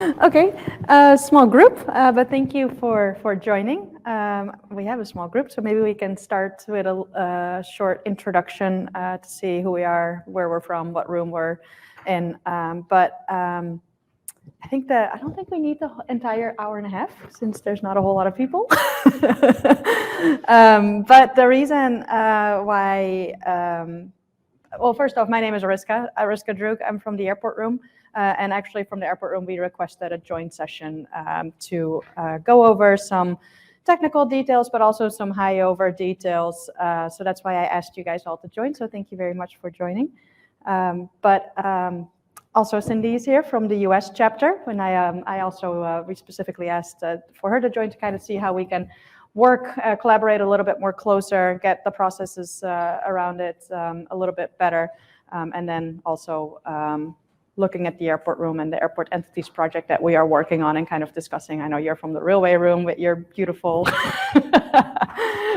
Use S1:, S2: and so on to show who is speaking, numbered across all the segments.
S1: Okay, small group, but thank you for joining. We have a small group, so maybe we can start with a short introduction to see who we are, where we're from, what room we're in. I don't think we need the entire hour and a half since there's not a whole lot of people. But the reason why, well, first off, my name is Ariska Druk. I'm from the airport room. And actually from the airport room, we requested a joint session to go over some technical details, but also some high over details. So that's why I asked you guys all to join. So thank you very much for joining. Also, Cindy is here from the US chapter. When we specifically asked for her to join to kind of see how we can work, collaborate a little bit more closer, get the processes around it a little bit better, and then also looking at the airport room and the airport entities project that we are working on and kind of discussing. I know you're from the railway room with your beautiful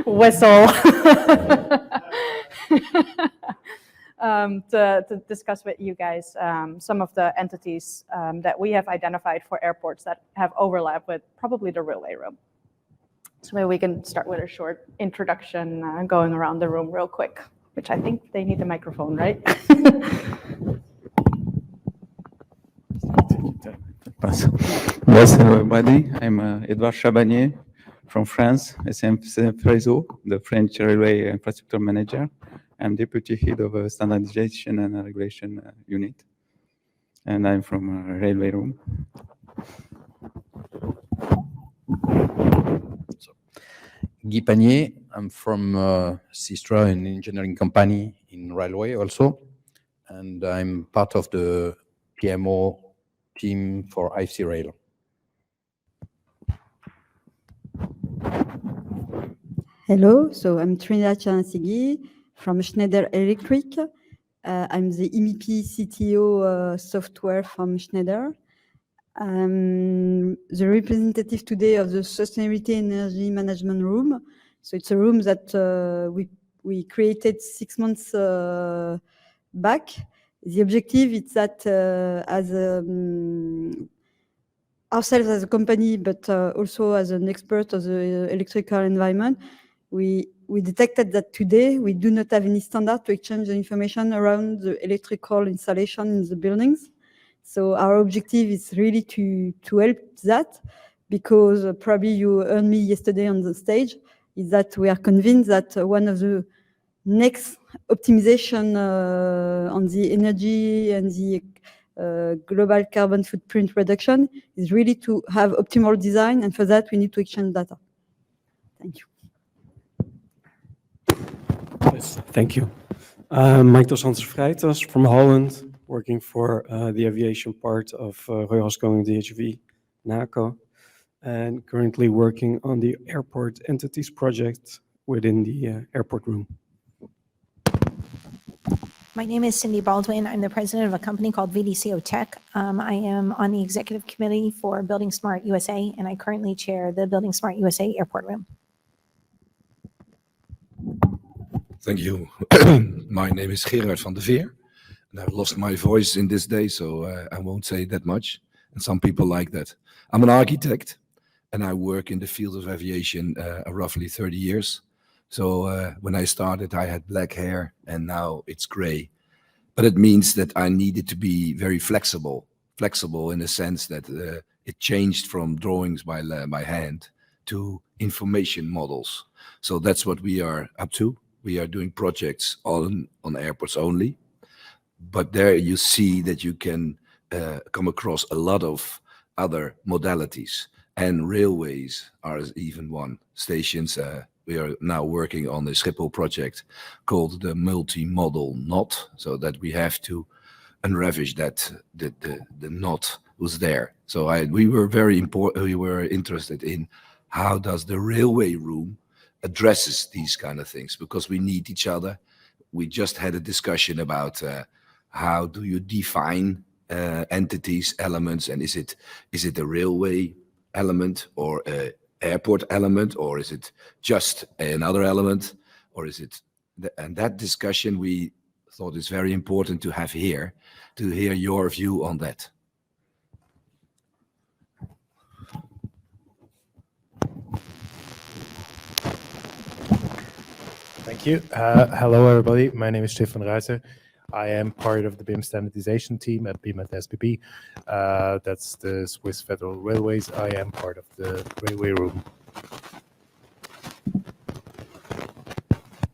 S1: whistle. To discuss with you guys some of the entities that we have identified for airports that have overlap with probably the railway room. So maybe we can start with a short introduction going around the room real quick, which I think they need the microphone, right?
S2: Yes, hello everybody. I'm Edouard Chabanier from France, SEMR4, the French Railway Infrastructure Manager. I'm Deputy Head of Standardization and Regulation Unit, and I'm from Railway Room.
S3: Guy Panier, I'm from Sistra, an engineering company in railway also, and I'm part of the PMO team for IFC Rail.
S4: Hello, so I'm Trinidad Chanasigui from Schneider Electric. I'm the MEP CTO software from Schneider. I'm the representative today of the Sustainability Energy Management Room. So it's a room that we created 6 months back. The objective is that ourselves as a company, but also as an expert of the electrical environment, we detected that today we do not have any standard to exchange the information around the electrical installation in the buildings. So our objective is really to help that, because probably you heard me yesterday on the stage, is that we are convinced that one of the next optimization on the energy and the global carbon footprint reduction is really to have optimal design, and for that we need to exchange data. Thank you.
S5: Yes, thank you. Michael Santos-Freitas from Holland, working for the aviation part of Royal Haskoning DHV, NACO, and currently working on the airport entities project within the airport room.
S6: My name is Cindy Baldwin. I'm the president of a company called VDCO Tech. I am on the executive committee for buildingSMART USA, and I currently chair the buildingSMART USA airport room.
S7: Thank you. My name is Gerard van der Veer, and I've lost my voice in this day, so I won't say that much. And some people like that. I'm an architect, and I work in the field of aviation roughly 30 years. So when I started, I had black hair, and now it's gray. But it means that I needed to be very flexible in the sense that it changed from drawings by hand to information models. So that's what we are up to. We are doing projects on airports only, but there you see that you can come across a lot of other modalities, and railways are even one. Stations, we are now working on the Schiphol project called the multi-model knot, so that we have to unravish that the knot was there. So we were interested in how does the railway room addresses these kind of things, because we need each other. We just had a discussion about how do you define entities, elements, and is it a railway element or a airport element, or is it just another element, or is it? And that discussion we thought is very important to have here, to hear your view on that.
S8: Thank you. Hello, everybody. My name is Stefan Ruiter. I am part of the BIM standardization team at BIM at SBB. That's the Swiss Federal Railways. I am part of the railway room.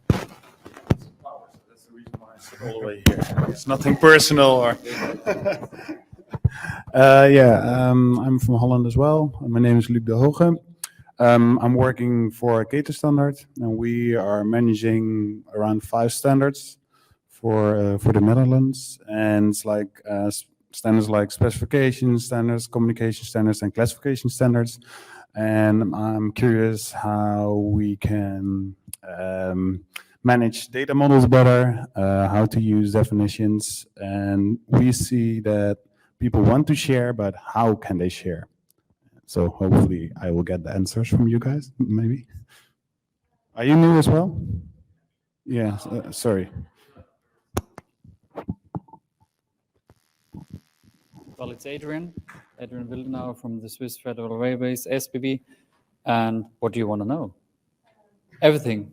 S8: That's the reason why I sit all the way here. It's nothing personal. Or
S9: I'm from Holland as well. My name is Luc de Hoge. I'm working for Cater Standard, and we are managing around 5 standards for the Netherlands. And it's like standards like specification standards, communication standards, and classification standards. And I'm curious how we can manage data models better, how to use definitions. And we see that people want to share, but how can they share? So hopefully I will get the answers from you guys, maybe. Are you new as well? Yeah, sorry.
S10: Well, it's Adrian Wildenauer from the Swiss Federal Railways, SBB. And what do you want to know? Everything.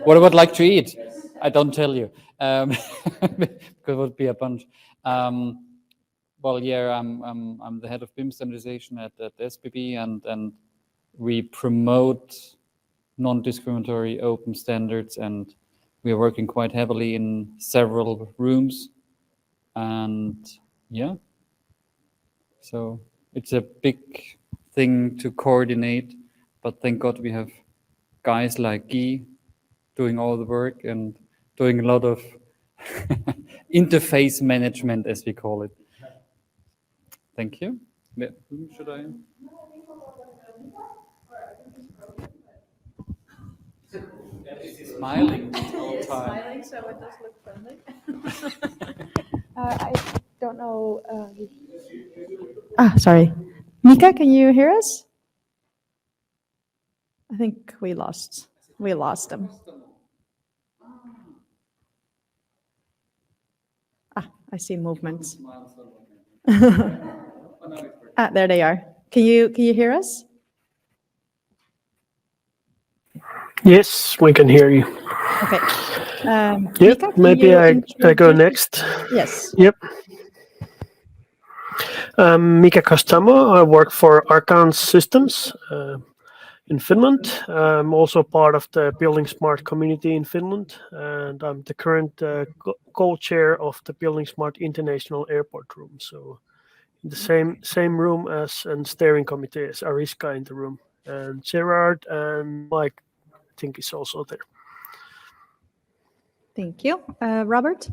S10: What I would like to eat? I don't tell you, because it would be a bunch. Well, yeah, I'm the head of BIM standardization at SBB, and we promote non-discriminatory open standards, and we are working quite heavily in several rooms. And yeah, so it's a big thing to coordinate, but thank God we have guys like Guy doing all the work and doing a lot of interface management, as we call it. Thank you. Whom should I? He's smiling the whole time.
S1: Smiling, so it does look friendly. I don't know. Sorry. Mika, can you hear us? I think we lost them. I see movements. There they are. Can you hear us?
S11: Yes, we can hear you.
S1: Okay.
S11: Yep,
S1: Mika, can
S11: maybe
S1: you
S11: I go next.
S1: Yes.
S11: Yep. Mika Kostamo. I work for Arcan Systems in Finland. I'm also part of the buildingSMART community in Finland, and I'm the current co-chair of the buildingSMART International Airport Room. So in the same room as and steering committee as Ariska in the room, and Gerard and Mike, I think, is also there.
S1: Thank you. Robert?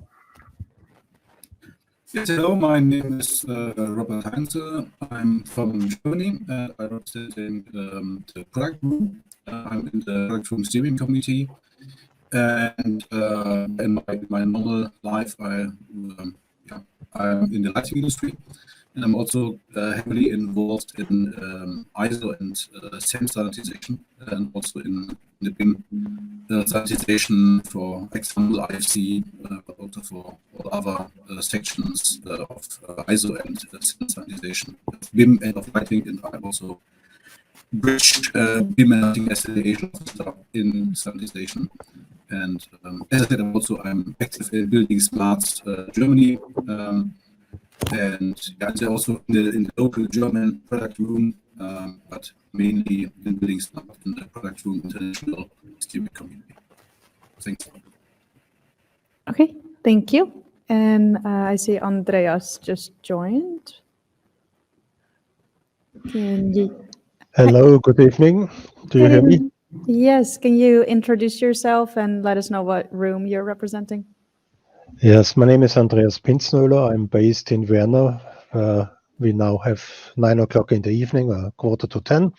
S12: Yes, hello, my name is Robert Heinze. I'm from Germany, and I represent the product room. I'm in the product room steering committee, and in my normal life, I'm in the lighting industry, and I'm also heavily involved in ISO and SEM standardization, and also in the BIM standardization, for example, IFC, but also for all other sections of ISO and SEM standardization, of BIM and of lighting, and I also bridge BIM and lighting acceleration in standardization. And as I said, I'm active in buildingSMART Germany, and also in the local German product room, but mainly in buildingSMART in the product room international steering community. Thanks.
S1: Okay, thank you. And I see Andreas just joined.
S13: Hello, good evening. Do you hear me?
S1: Yes, can you introduce yourself and let us know what room you're representing?
S13: Yes, my name is Andreas Pinznöller. I'm based in Vienna. We now have 9 o'clock in the evening, 9:45,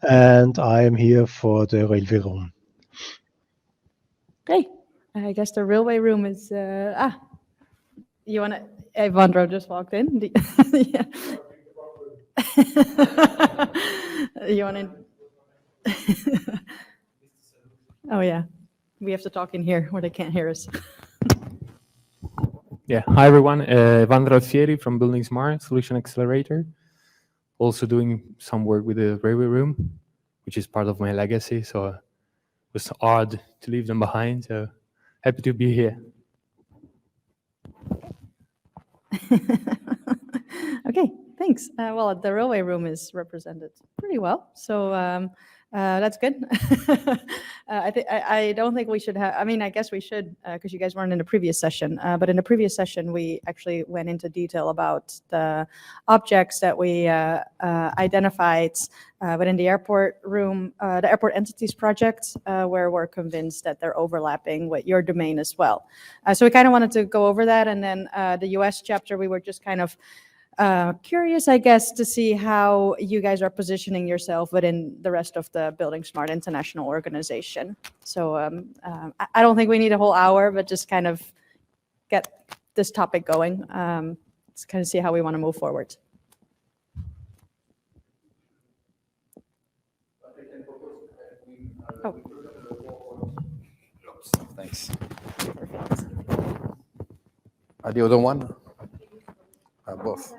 S13: and I am here for the railway room.
S1: Okay, I guess the railway room is, you want to, Evandro just walked in. Yeah. You want to? Oh yeah, we have to talk in here where they can't hear us.
S14: Yeah, hi everyone, Evandro Alfieri from buildingSMART Solution Accelerator. Also doing some work with the railway room, which is part of my legacy. So was odd to leave them behind. So happy to be here.
S1: Okay, thanks. Well, the railway room is represented pretty well, so that's good. I don't think we should have. I mean, I guess we should because you guys weren't in the previous session. But in the previous session, we actually went into detail about the objects that we identified within the airport room, the airport entities project, where we're convinced that they're overlapping with your domain as well. So we kind of wanted to go over that, and then the US chapter, we were just kind of curious, I guess, to see how you guys are positioning yourself within the rest of the BuildingSMART international organization. So I don't think we need a whole hour, but just kind of get this topic going. Let's kind of see how we want to move forward. Oh.
S3: Thanks. The other one? Both.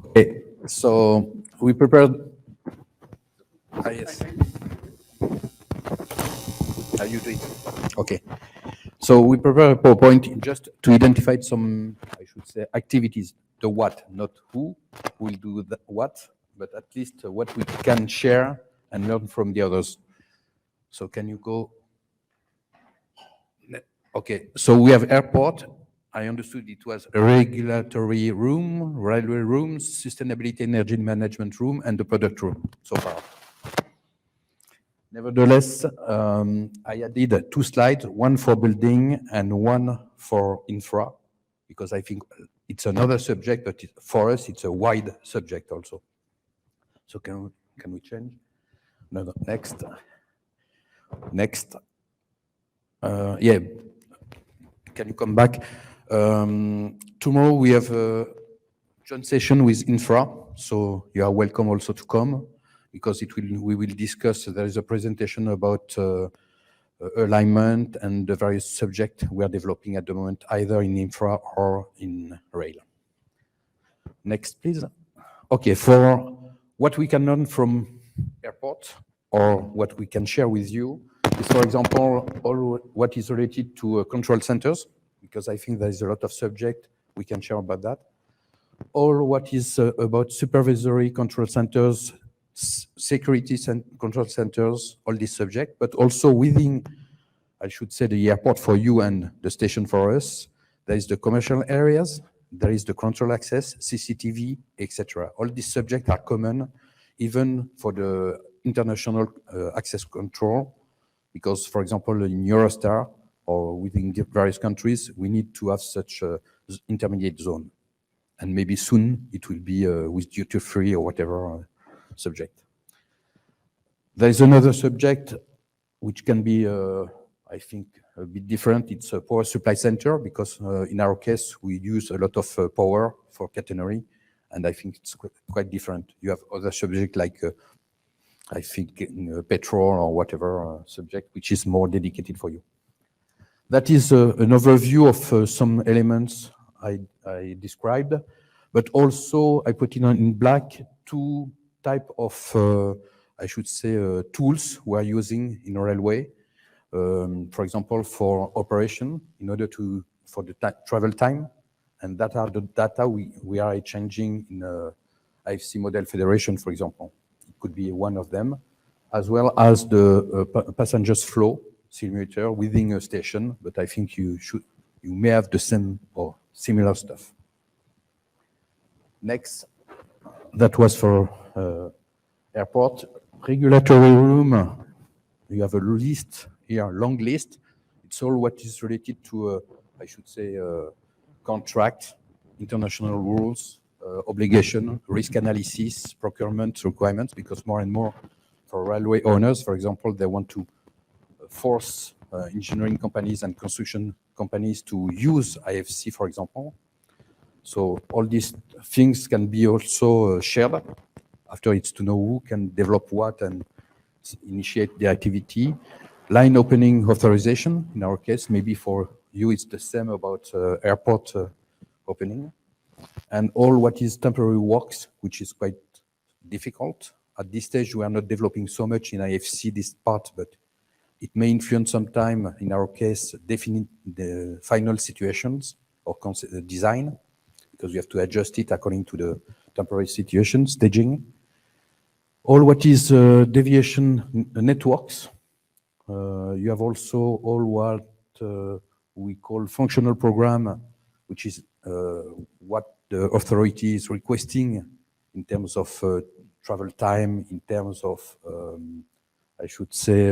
S3: Okay, so we prepared. Yes. Are you doing? Okay. So we prepared a PowerPoint just to identify some, I should say, activities. The what, not who will do the what, but at least what we can share and learn from the others. So can you go? Okay, so we have airport. I understood it was a regulatory room, railway room, sustainability energy management room, and the product room so far. Nevertheless, I added 2 slides, one for building and one for infra, because I think it's another subject, but for us, it's a wide subject also. So can we change? No, next. Next. Yeah, can you come back? Tomorrow we have a joint session with infra, so you are welcome also to come, because we will discuss. There is a presentation about alignment and the various subjects we are developing at the moment, either in infra or in rail. Next, please. Okay, for what we can learn from airport or what we can share with you is, for example, all what is related to control centers, because I think there is a lot of subject we can share about that. All what is about supervisory control centers, security control centers, all these subjects, but also within, I should say, the airport for you and the station for us, there is the commercial areas, there is the control access, CCTV, etc. All these subjects are common, even for the international access control, because, for example, in Eurostar, or within various countries, we need to have such an intermediate zone. And maybe soon it will be with duty-free or whatever subject. There is another subject which can be, I think, a bit different. It's a power supply center, because in our case, we use a lot of power for catenary, and I think it's quite different. You have other subjects like, I think, petrol or whatever subject, which is more dedicated for you. That is an overview of some elements I described, but also I put in black 2 types of, I should say, tools we are using in railway. For example, for operation, in order for the travel time, and that are the data we are changing in IFC model federation, for example. It could be one of them, as well as the passengers flow simulator within a station, but I think you may have the same or similar stuff. Next, that was for airport. Regulatory room, you have a list here, long list. It's all what is related to, I should say, contract, international rules, obligation, risk analysis, procurement requirements, because more and more for railway owners, for example, they want to force engineering companies and construction companies to use IFC, for example. So all these things can be also shared. After it's to know who can develop what and initiate the activity. Line opening authorization, in our case, maybe for you it's the same about airport opening. And all what is temporary works, which is quite difficult. At this stage, we are not developing so much in IFC this part, but It may influence sometime, in our case, definite the final situations or design, because we have to adjust it according to the temporary situation, staging. All what is deviation networks. You have also all what we call functional program, which is what the authority is requesting in terms of travel time, in terms of, I should say,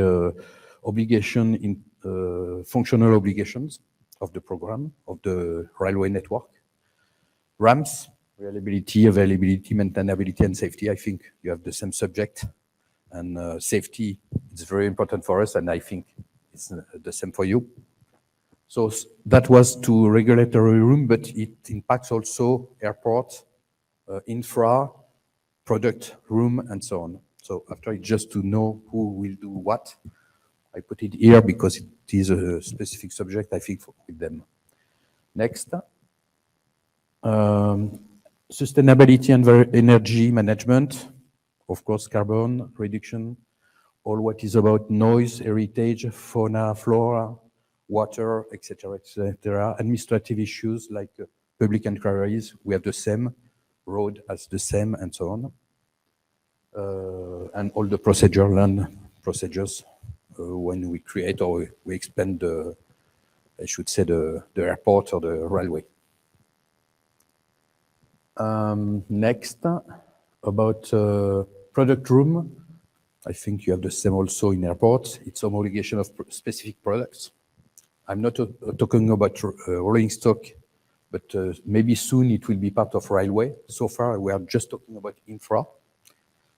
S3: obligation in functional obligations of the program, of the railway network. RAMs, reliability, availability, maintainability, and safety. I think you have the same subject. And safety is very important for us, and I think it's the same for you. So that was to regulatory room, but it impacts also airport, infra, product room, and so on. So after it, just to know who will do what, I put it here because it is a specific subject, I think, with them. Next. Sustainability and energy management, of course, carbon reduction, all what is about noise, heritage, fauna, flora, water, etc., etc. Administrative issues like public inquiries, we have the same, road as the same, and so on. And all the land procedures when we create or we expand the, I should say, the airport or the railway. Next, about product room. I think you have the same also in airports. It's homologation of specific products. I'm not talking about rolling stock, but maybe soon it will be part of railway. So far, we are just talking about infra,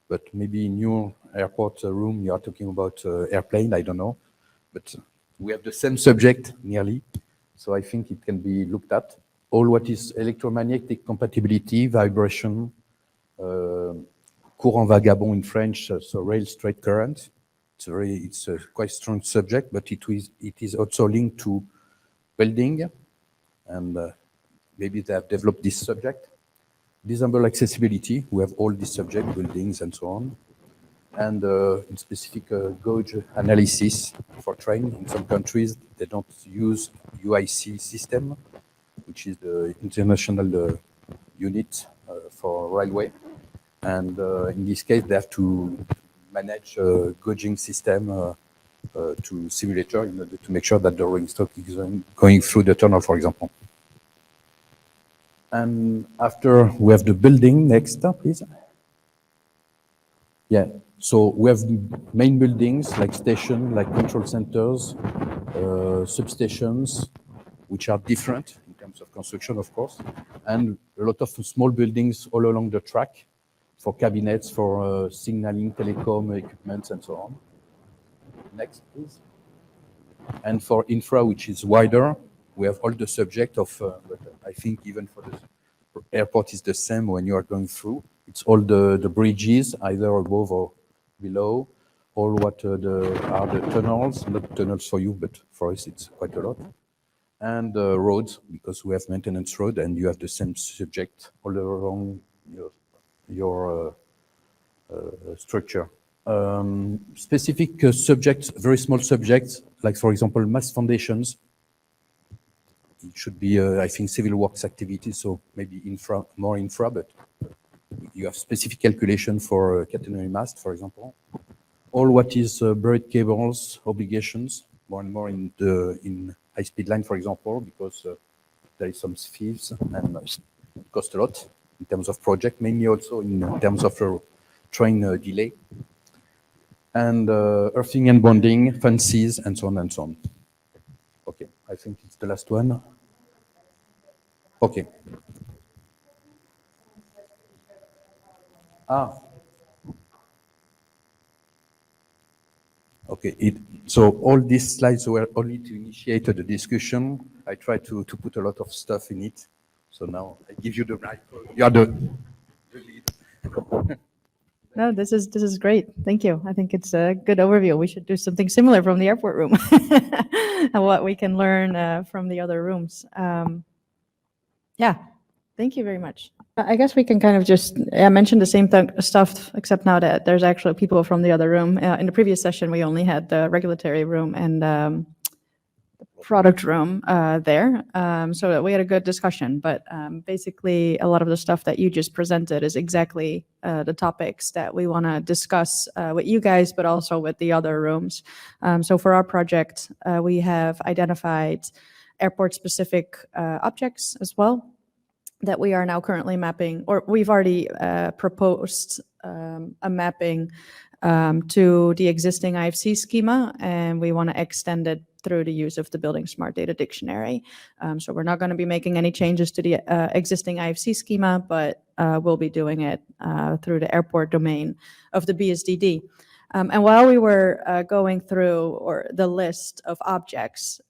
S3: but maybe in your airport room, you are talking about airplane, I don't know. But we have the same subject nearly, so I think it can be looked at. All what is electromagnetic compatibility, vibration, courant vagabond in French, so rail straight current. It's a quite strong subject, but it is also linked to building, and maybe they have developed this subject. Disable accessibility, we have all these subjects, buildings and so on. And in specific gauge analysis for train. In some countries, they don't use UIC system, which is the international unit for railway. And in this case, they have to manage a gauging system to simulator in order to make sure that the rolling stock is going through the tunnel, for example. And after we have the building, next, please. Yeah, so we have main buildings like station, like control centers, substations, which are different in terms of construction, of course, and a lot of small buildings all along the track for cabinets, for signaling, telecom equipment, and so on. Next, please. And for infra, which is wider, we have all the subject of, but I think even for the airport is the same when you are going through. It's all the bridges, either above or below, all what are the tunnels, not tunnels for you, but for us it's quite a lot. And roads, because we have maintenance road and you have the same subject all along your structure. Specific subjects, very small subjects, like for example, mass foundations. It should be, I think, civil works activities, so maybe infra, more infra, but you have specific calculation for catenary mast, for example. All what is buried cables, obligations, more and more in high-speed line, for example, because there is some fees and it costs a lot in terms of project, mainly also in terms of train delay. And earthing and bonding, fences, and so on and so on. Okay, I think it's the last one. Okay. Okay, so all these slides were only to initiate the discussion. I tried to put a lot of stuff in it. So now I give you the right. You are the lead.
S1: No, this is great. Thank you. I think it's a good overview. We should do something similar from the airport room and what we can learn from the other rooms. Yeah, Thank you very much. I guess we can kind of just mention the same stuff, except now that there's actually people from the other room. In the previous session, we only had the regulatory room and product room there, so that we had a good discussion. But basically, a lot of the stuff that you just presented is exactly the topics that we want to discuss with you guys, but also with the other rooms. So for our project, we have identified airport-specific objects as well that we are now currently mapping, or we've already proposed a mapping to the existing IFC schema, and we want to extend it through the use of the buildingSMART data dictionary. So we're not going to be making any changes to the existing IFC schema, but we'll be doing it through the airport domain of the BSDD. And while we were going through the list of objects,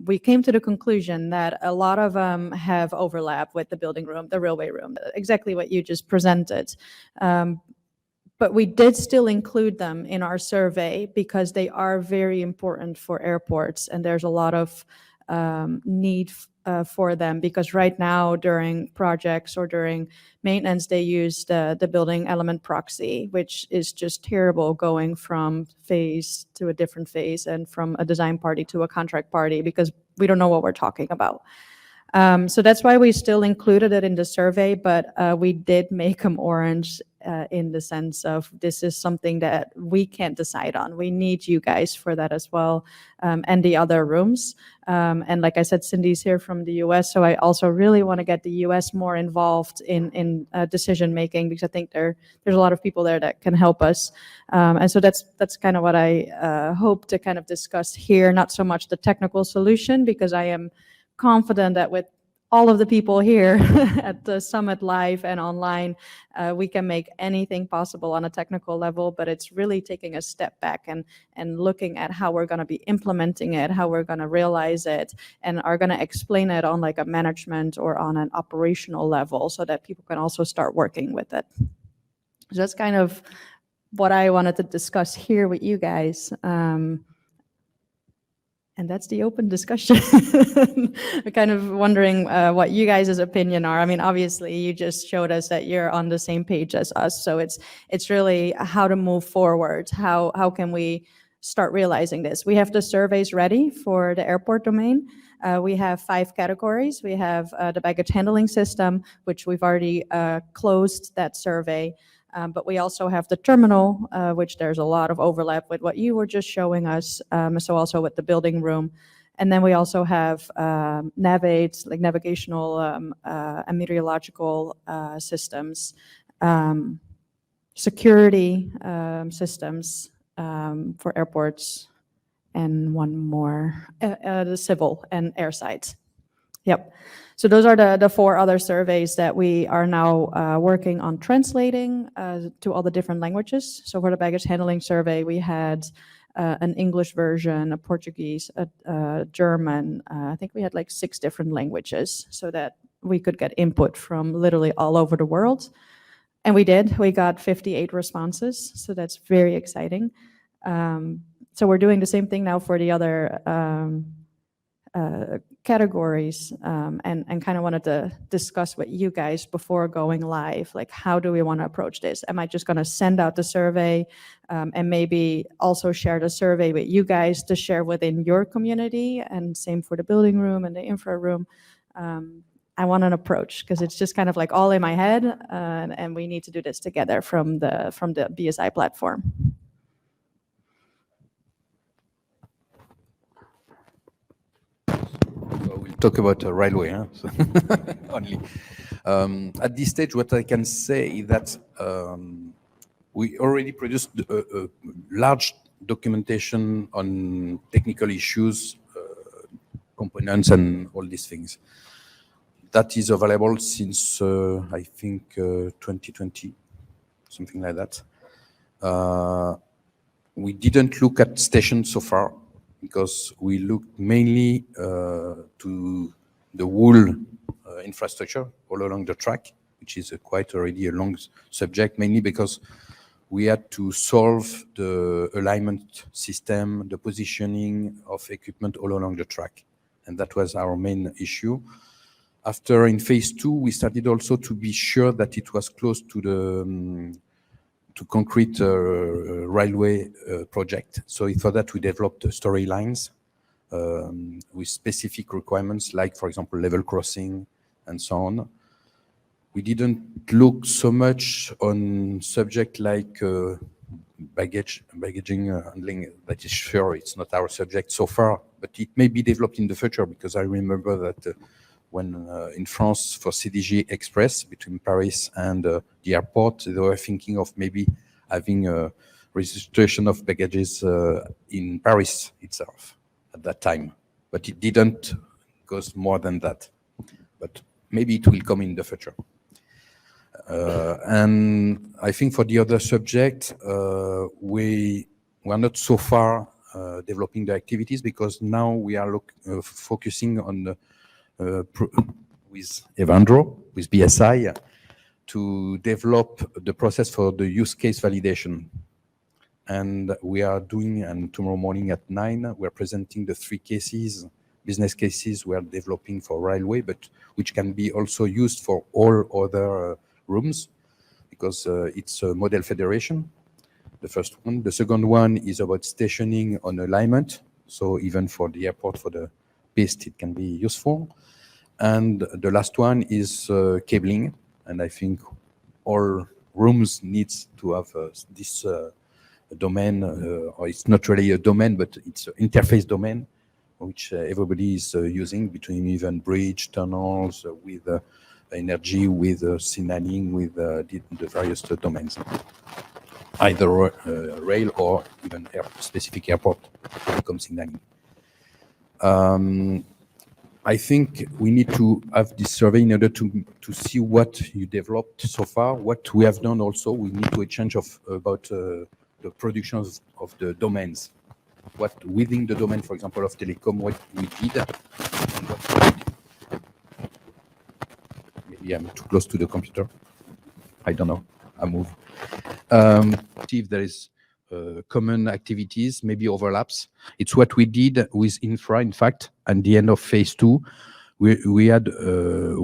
S1: we came to the conclusion that a lot of them have overlap with the building room, the railway room, exactly what you just presented. But we did still include them in our survey because they are very important for airports, and there's a lot of need for them, because right now during projects or during maintenance, they use the building element proxy, which is just terrible, going from phase to a different phase and from a design party to a contract party, because we don't know what we're talking about. So that's why we still included it in the survey, but we did make them orange in the sense of this is something that we can't decide on. We need you guys for that as well, and the other rooms. And like I said, Cindy's here from the US, so I also really want to get the US more involved in decision making, because I think there's a lot of people there that can help us. And so that's kind of what I hope to kind of discuss here, not so much the technical solution, because I am confident that with all of the people here at the summit live and online, we can make anything possible on a technical level, but it's really taking a step back and looking at how we're going to be implementing it, how we're going to realize it, and are going to explain it on like a management or on an operational level so that people can also start working with it. So that's kind of what I wanted to discuss here with you guys. And that's the open discussion. We're kind of wondering what you guys' opinion are. I mean, obviously, you just showed us that you're on the same page as us. So it's really how to move forward. How can we start realizing this? We have the surveys ready for the airport domain. We have 5 categories. We have the baggage handling system, which we've already closed that survey. But we also have the terminal, which there's a lot of overlap with what you were just showing us, so also with the building room. And then we also have NavAids, like navigational and meteorological systems, security systems for airports, and one more, the civil and airside. Yep. So those are the 4 other surveys that we are now working on translating to all the different languages. So for the baggage handling survey, we had an English version, a Portuguese, a German. I think we had like 6 different languages so that we could get input from literally all over the world. And we did. We got 58 responses. So that's very exciting. So we're doing the same thing now for the other categories, and kind of wanted to discuss with you guys before going live, like how do we want to approach this? Am I just going to send out the survey and maybe also share the survey with you guys to share within your community, and same for the building room and the infra room? I want an approach because it's just kind of like all in my head, and we need to do this together from the BSI platform.
S3: We'll talk about a railway, huh? So only. At this stage, what I can say is that we already produced a large documentation on technical issues, components, and all these things. That is available since, I think, 2020, something like that. We didn't look at stations so far, because we looked mainly to the whole infrastructure all along the track, which is quite already a long subject, mainly because we had to solve the alignment system, the positioning of equipment all along the track. And that was our main issue. After in phase 2, we started also to be sure that it was close to the to concrete railway project. So for that, we developed storylines with specific requirements, like, for example, level crossing and so on. We didn't look so much on subject like baggaging handling. That is sure, it's not our subject so far, but it may be developed in the future, because I remember that when in France for CDG Express between Paris and the airport, they were thinking of maybe having a registration of baggages in Paris itself at that time, but it didn't go more than that. But maybe it will come in the future. And I think for the other subject, we are not so far developing the activities, because now we are focusing on the, with Evandro, with BSI, to develop the process for the use case validation. And we are doing, and tomorrow morning at 9, we are presenting the 3 cases, business cases we are developing for railway, but which can be also used for all other rooms, because it's a model federation, the first one. The second one is about stationing on alignment. So even for the airport, for the piste, it can be useful. And the last one is cabling. And I think all rooms needs to have this domain, or it's not really a domain, but it's an interface domain, which everybody is using between even bridge, tunnels, with energy, with signaling, with the various domains, either rail or even specific airport telecom signaling. I think we need to have this survey in order to see what you developed so far, what we have done also. We need to exchange about the production of the domains. What within the domain, for example, of telecom, what we did, and what we did. Maybe I'm too close to the computer. I don't know. I move. See if there is common activities, maybe overlaps. It's what we did with infra, in fact, at the end of phase 2. We had a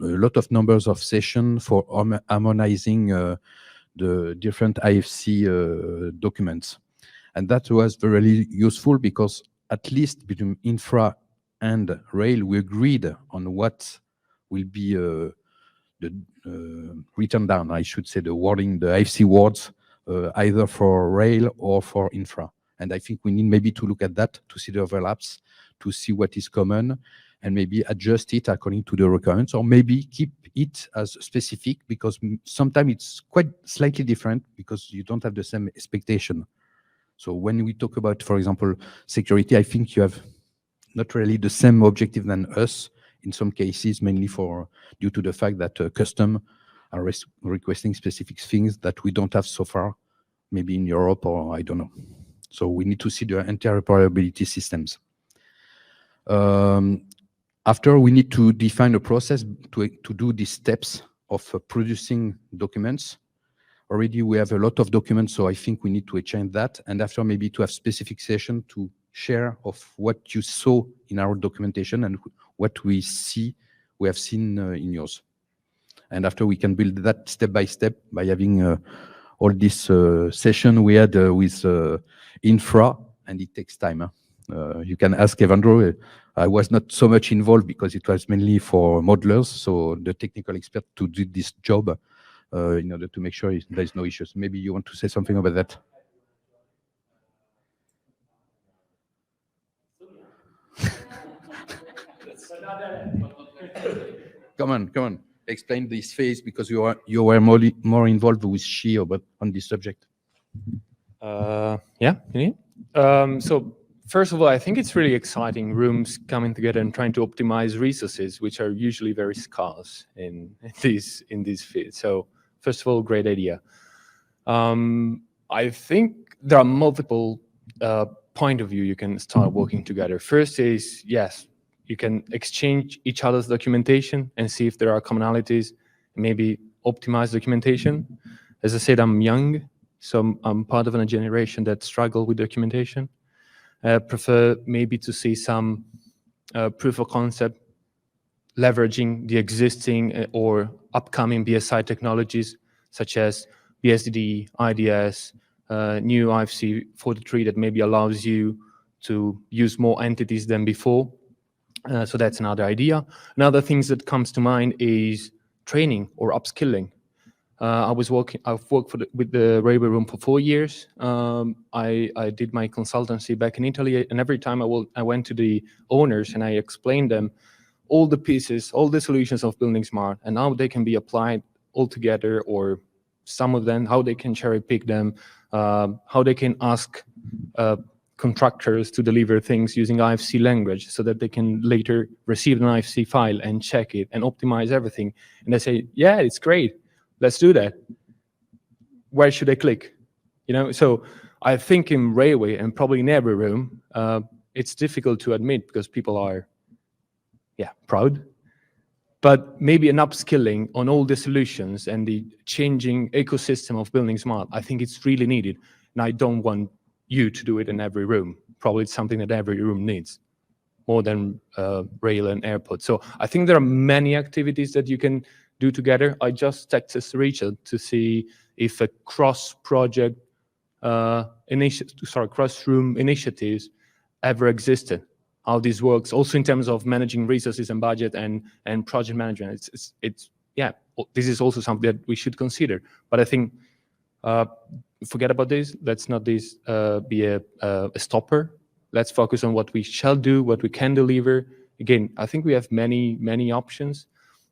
S3: lot of numbers of sessions for harmonizing the different IFC documents. And that was very useful, because at least between infra and rail, we agreed on what will be written down, I should say, the wording, the IFC words, either for rail or for infra. And I think we need maybe to look at that, to see the overlaps, to see what is common, and maybe adjust it according to the requirements, or maybe keep it as specific, because sometimes it's quite slightly different, because you don't have the same expectation. So when we talk about, for example, security, I think you have not really the same objective than us in some cases, mainly due to the fact that custom are requesting specific things that we don't have so far, maybe in Europe, or I don't know. So we need to see the interoperability systems. After, we need to define a process to do these steps of producing documents. Already we have a lot of documents, so I think we need to change that. And after, maybe to have specific session to share of what you saw in our documentation and what we have seen in yours. And after, we can build that step by step by having all this session we had with infra, and it takes time. You can ask Evandro. I was not so much involved because it was mainly for modelers, so the technical expert to do this job in order to make sure there is no issues. Maybe you want to say something about that? Come on. Explain this phase, because you were more involved with Shio, but on this subject.
S14: Yeah, so first of all, I think it's really exciting, rooms coming together and trying to optimize resources, which are usually very scarce in these fields. So first of all, great idea. I think there are multiple point of view you can start working together. First is, yes, you can exchange each other's documentation and see if there are commonalities, maybe optimize documentation. As I said, I'm young, so I'm part of a generation that struggle with documentation. I prefer maybe to see some proof of concept leveraging the existing or upcoming BSI technologies, such as BSDD, IDS, new IFC 43 that maybe allows you to use more entities than before. So that's another idea. Another thing that comes to mind is training or upskilling. I've worked with the Railway Room for 4 years. I did my consultancy back in Italy, and every time I went to the owners and I explained them all the pieces, all the solutions of buildingSMART, and how they can be applied all together, or some of them, how they can cherry pick them, how they can ask contractors to deliver things using IFC language so that they can later receive an IFC file and check it and optimize everything. And they say, yeah, it's great. Let's do that. Where should I click? You know, so I think in railway and probably in every room, it's difficult to admit because people are, proud. But maybe an upskilling on all the solutions and the changing ecosystem of buildingSMART, I think it's really needed. And I don't want you to do it in every room. Probably it's something that every room needs, more than rail and airport. So I think there are many activities that you can do together. I just texted Richard to see if a cross-project cross-room initiatives ever existed, how this works, also in terms of managing resources and budget and project management. This is also something that we should consider. But I think forget about this. Let's not be a stopper. Let's focus on what we shall do, what we can deliver. Again, I think we have many options.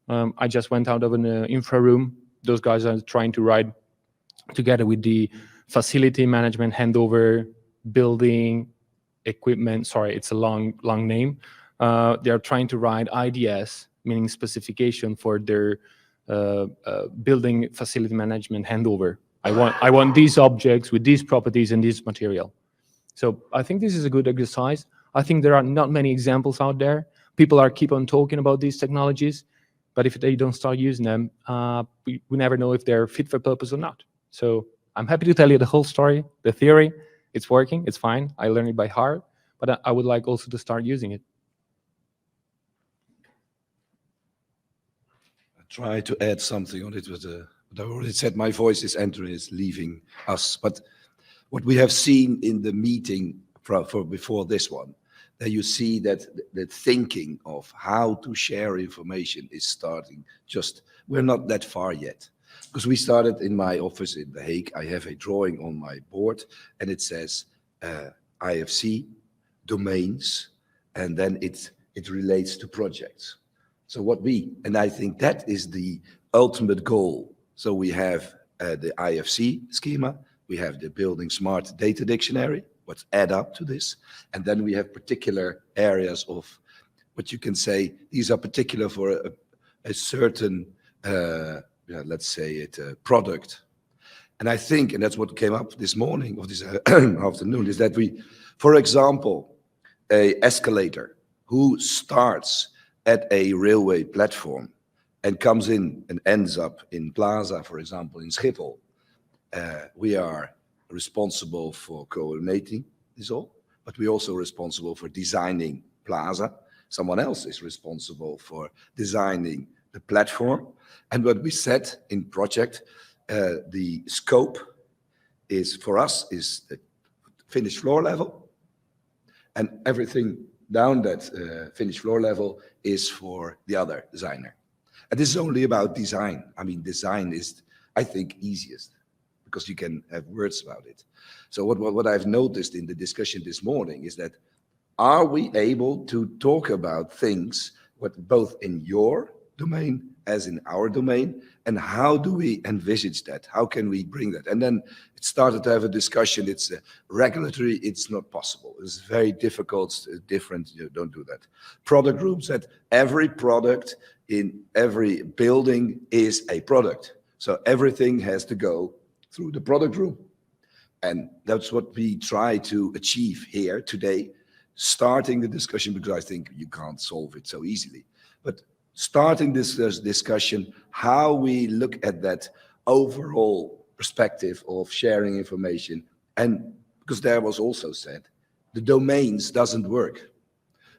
S14: I just went out of an infra room. Those guys are trying to ride together with the facility management handover, building, equipment. Sorry, it's a long name. They are trying to write IDS, meaning specification for their building facility management handover. I want these objects with these properties and this material. So I think this is a good exercise. I think there are not many examples out there. People are keep on talking about these technologies, but if they don't start using them, we never know if they're fit for purpose or not. So I'm happy to tell you the whole story, the theory. It's working, it's fine. I learned it by heart, but I would like also to start using it.
S7: I try to add something on it, but I already said my voice is entering, is leaving us. But what we have seen in the meeting for before this one, that you see that the thinking of how to share information is starting. We're not that far yet. Because we started in my office in The Hague. I have a drawing on my board, and it says IFC, domains, and then it relates to projects. So and I think that is the ultimate goal. So we have the IFC schema, we have the buildingSMART data dictionary, what's add up to this, and then we have particular areas of what you can say, these are particular for a certain let's say it product. And I think, and that's what came up this morning or this afternoon, is that we, for example, a escalator who starts at a railway platform and comes in and ends up in Plaza, for example, in Schiphol, we are responsible for coordinating this all, but we're also responsible for designing Plaza. Someone else is responsible for designing the platform. And what we said in project, the scope is for us is the finished floor level, and everything down that finished floor level is for the other designer. And this is only about design. I mean, design is, I think, easiest because you can have words about it. So what I've noticed in the discussion this morning is that are we able to talk about things both in your domain as in our domain, and how do we envisage that? How can we bring that? And then it started to have a discussion. It's regulatory, it's not possible. It's very difficult, different, you don't do that. Product groups, that every product in every building is a product. So everything has to go through the product group. And that's what we try to achieve here today, starting the discussion, because I think you can't solve it so easily. But starting this discussion, how we look at that overall perspective of sharing information. And because there was also said, the domains doesn't work.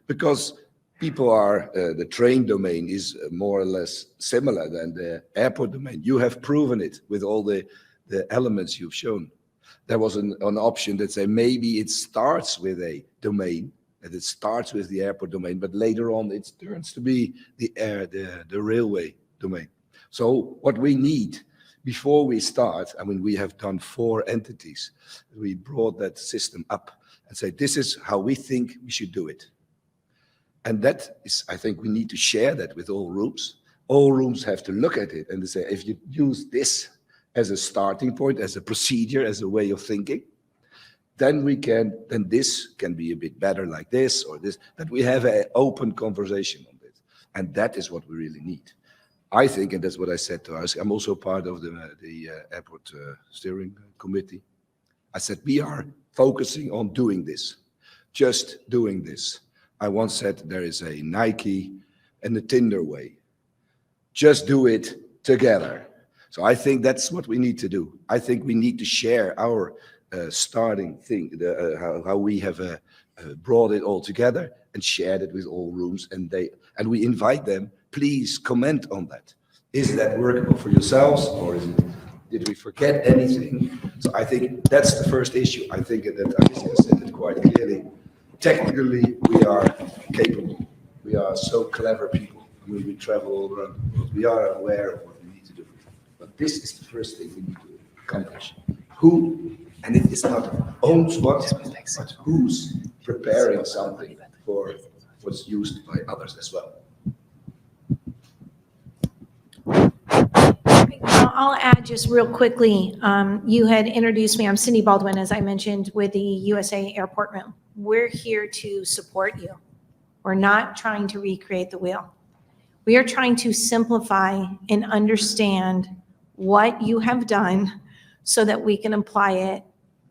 S7: Because people are, the train domain is more or less similar than the airport domain. You have proven it with all the elements you've shown. There was an option that say maybe it starts with a domain, that it starts with the airport domain, but later on it turns to be the railway domain. So what we need before we start, I mean, we have done 4 entities. We brought that system up and say, this is how we think we should do it. And that is, I think we need to share that with all rooms. All rooms have to look at it and they say, if you use this as a starting point, as a procedure, as a way of thinking, then this can be a bit better like this or this, that we have an open conversation on this. And that is what we really need. I think, and that's what I said to us, I'm also part of the airport steering committee. I said, we are focusing on doing this, just doing this. I once said there is a Nike and a Tinder way. Just do it together. So I think that's what we need to do. I think we need to share our starting thing, how we have brought it all together and shared it with all rooms. And we invite them, please comment on that. Is that workable for yourselves, or did we forget anything? So I think that's the first issue. I think that I said it quite clearly. Technically, we are capable. We are so clever people. I mean, we travel all around the world. We are aware of what we need to do. But this is the first thing we need to accomplish. Who, and it is not owns what, but who's preparing something for what's used by others as well.
S6: I'll add just real quickly. You had introduced me. I'm Cindy Baldwin, as I mentioned, with the USA Airport Room. We're here to support you. We're not trying to recreate the wheel. We are trying to simplify and understand what you have done so that we can apply it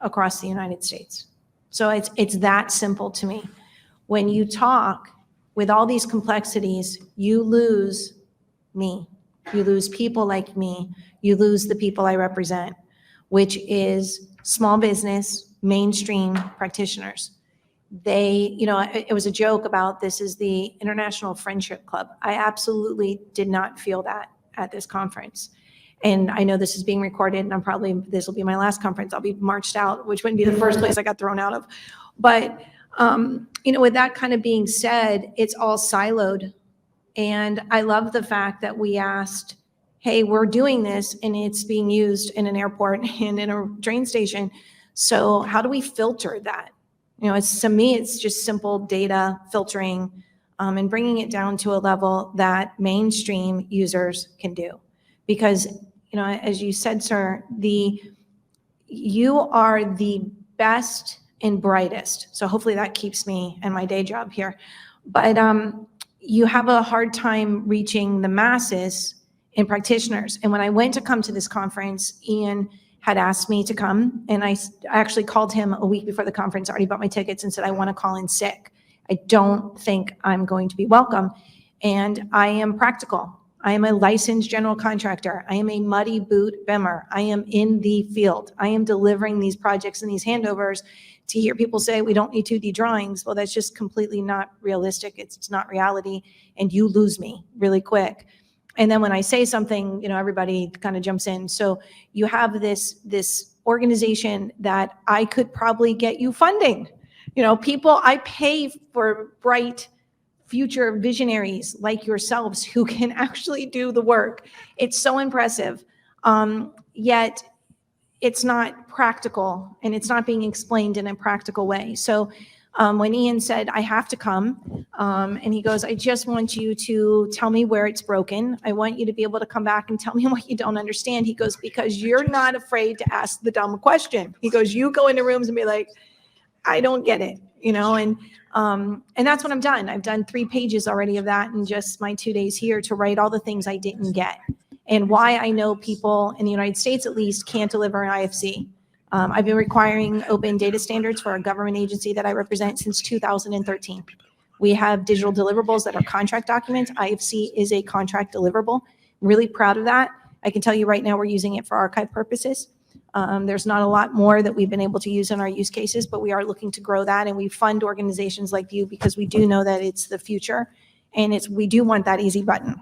S6: across the United States. So it's that simple to me. When you talk with all these complexities, you lose me. You lose people like me. You lose the people I represent, which is small business, mainstream practitioners. They, it was a joke about this is the International Friendship Club. I absolutely did not feel that at this conference. And I know this is being recorded, and this will be my last conference. I'll be marched out, which wouldn't be the first place I got thrown out of. But, with that kind of being said, it's all siloed. And I love the fact that we asked, hey, we're doing this and it's being used in an airport and in a train station. So how do we filter that? To me, it's just simple data filtering and bringing it down to a level that mainstream users can do. Because, as you said, sir, you are the best and brightest. So hopefully that keeps me in my day job here. But you have a hard time reaching the masses and practitioners. And when I went to come to this conference, Ian had asked me to come, and I actually called him a week before the conference, already bought my tickets, and said, I want to call in sick. I don't think I'm going to be welcome. And I am practical. I am a licensed general contractor. I am a muddy boot BIMmer. I am in the field. I am delivering these projects and these handovers. To hear people say we don't need 2D drawings, well, that's just completely not realistic. It's not reality, and you lose me really quick. And then when I say something, everybody kind of jumps in. So you have this organization that I could probably get you funding. People, I pay for bright future visionaries like yourselves who can actually do the work. It's so impressive. Yet it's not practical, and it's not being explained in a practical way. So when Ian said, I have to come, and he goes, I just want you to tell me where it's broken. I want you to be able to come back and tell me what you don't understand. He goes, because you're not afraid to ask the dumb question. He goes, you go into rooms and be like, I don't get it, and that's what I've done. I've done 3 pages already of that in just my 2 days here to write all the things I didn't get. And why I know people in the United States, at least, can't deliver an IFC. I've been requiring open data standards for a government agency that I represent since 2013. We have digital deliverables that are contract documents. IFC is a contract deliverable. I'm really proud of that. I can tell you right now we're using it for archive purposes. There's not a lot more that we've been able to use in our use cases, but we are looking to grow that, and we fund organizations like you because we do know that it's the future, and we do want that easy button.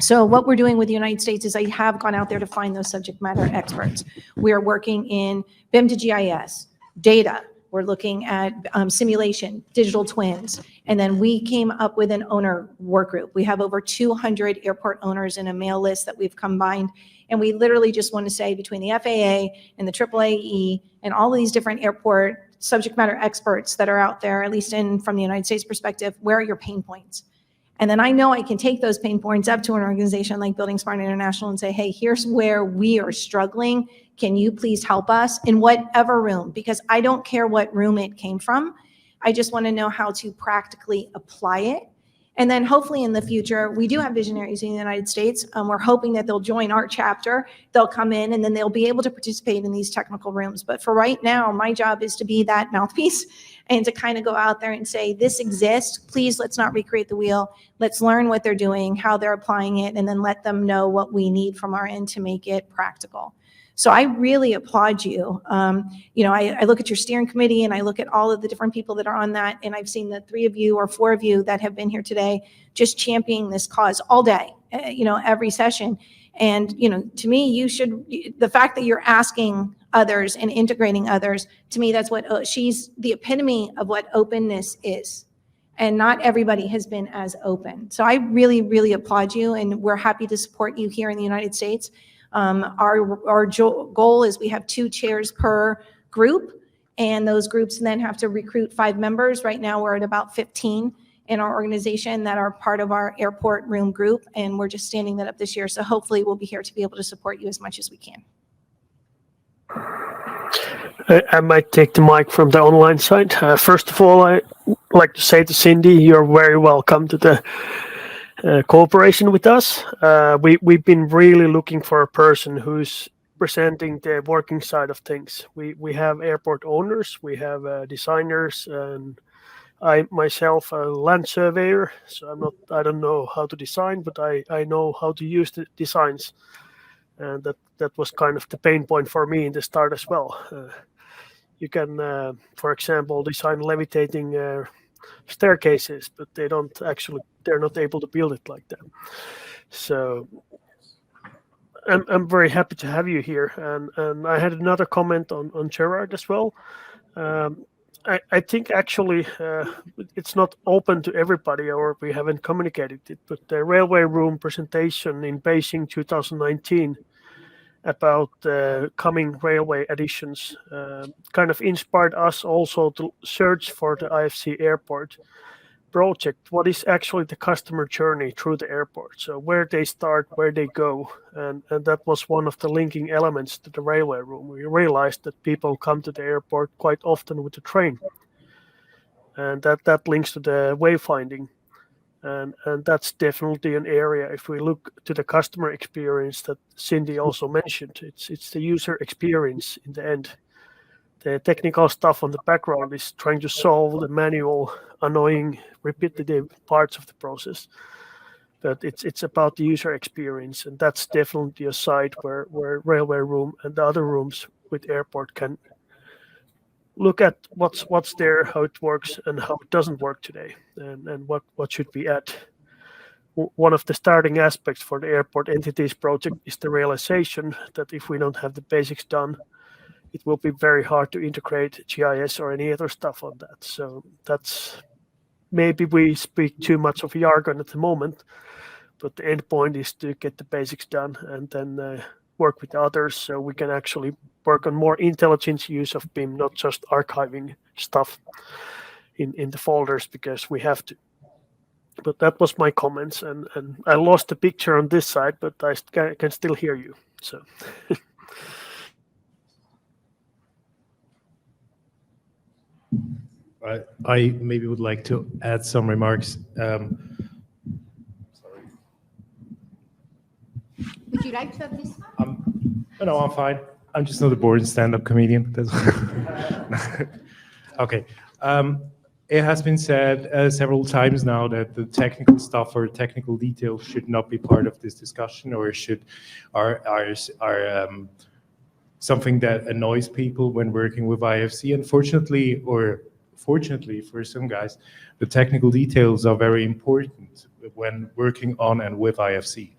S6: So what we're doing with the United States is I have gone out there to find those subject matter experts. We are working in BIM to GIS, data. We're looking at simulation, digital twins, and then we came up with an owner work group. We have over 200 airport owners in a mail list that we've combined, and we literally just want to say between the FAA and the AAAE and all of these different airport subject matter experts that are out there, at least from the United States perspective, where are your pain points? And then I know I can take those pain points up to an organization like buildingSMART International and say, hey, here's where we are struggling. Can you please help us in whatever room? Because I don't care what room it came from. I just want to know how to practically apply it. And then hopefully in the future, we do have visionaries in the United States. We're hoping that they'll join our chapter. They'll come in and then they'll be able to participate in these technical rooms. But for right now, my job is to be that mouthpiece and to kind of go out there and say, this exists. Please, let's not recreate the wheel. Let's learn what they're doing, how they're applying it, and then let them know what we need from our end to make it practical. So I really applaud you. I look at your steering committee and I look at all of the different people that are on that, and I've seen the 3 of you or 4 of you that have been here today just championing this cause all day, every session. And, to me, the fact that you're asking others and integrating others, to me, that's what she's the epitome of what openness is. And not everybody has been as open. So I really, really applaud you, and we're happy to support you here in the United States. Our goal is we have 2 chairs per group, and those groups then have to recruit 5 members. Right now, we're at about 15 in our organization that are part of our airport room group, and we're just standing that up this year. So hopefully we'll be here to be able to support you as much as we can.
S11: I might take the mic from the online side. First of all, I like to say to Cindy, you're very welcome to the cooperation with us. We've been really looking for a person who's presenting the working side of things. We have airport owners, we have designers, and I myself a land surveyor. So I don't know how to design, but I know how to use the designs, and that was kind of the pain point for me in the start as well. You can, for example, design levitating staircases, but they're not able to build it like that. So I'm very happy to have you here. And I had another comment on Gerard as well. I think actually it's not open to everybody, or we haven't communicated it, but the railway room presentation in Beijing 2019 about coming railway additions kind of inspired us also to search for the IFC airport project. What is actually the customer journey through the airport? So where they start, where they go, and that was one of the linking elements to the railway room. We realized that people come to the airport quite often with the train, and that links to the wayfinding. And that's definitely an area. If we look to the customer experience that Cindy also mentioned, it's the user experience in the end. The technical stuff on the background is trying to solve the manual, annoying, repetitive parts of the process. But it's about the user experience, and that's definitely a side where railway room and the other rooms with airport can look at what's there, how it works, and how it doesn't work today, and what should be add. One of the starting aspects for the airport entities project is the realization that if we don't have the basics done, it will be very hard to integrate GIS or any other stuff on that. So that's maybe we speak too much of jargon at the moment, but the end point is to get the basics done and then work with others so we can actually work on more intelligent use of BIM, not just archiving stuff in the folders because we have to. But that was my comments, and I lost the picture on this side, but I can still hear you. So.
S8: I maybe would like to add some remarks.
S15: Would you like to have this one?
S8: No, I'm fine. I'm just not a boring stand-up comedian. Okay. It has been said several times now that the technical stuff or technical details should not be part of this discussion, or are something that annoys people when working with IFC. Unfortunately, or fortunately for some guys, the technical details are very important when working on and with IFC.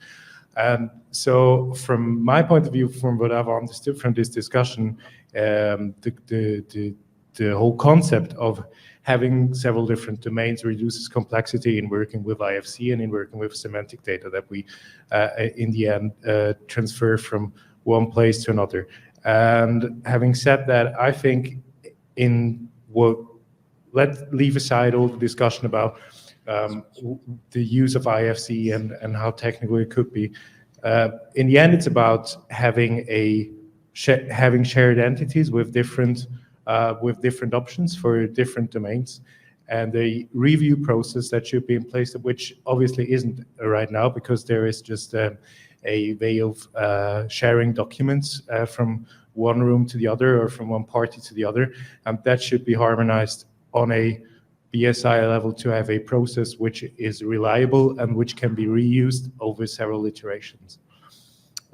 S8: So from my point of view, from what I've understood from this discussion, the whole concept of having several different domains reduces complexity in working with IFC and in working with semantic data that we, in the end, transfer from one place to another. And having said that, I think let's leave aside all the discussion about the use of IFC and how technical it could be. In the end, it's about having shared entities with different options for different domains, and a review process that should be in place, which obviously isn't right now because there is just a way of sharing documents from one room to the other or from one party to the other, and that should be harmonized on a BSI level to have a process which is reliable and which can be reused over several iterations.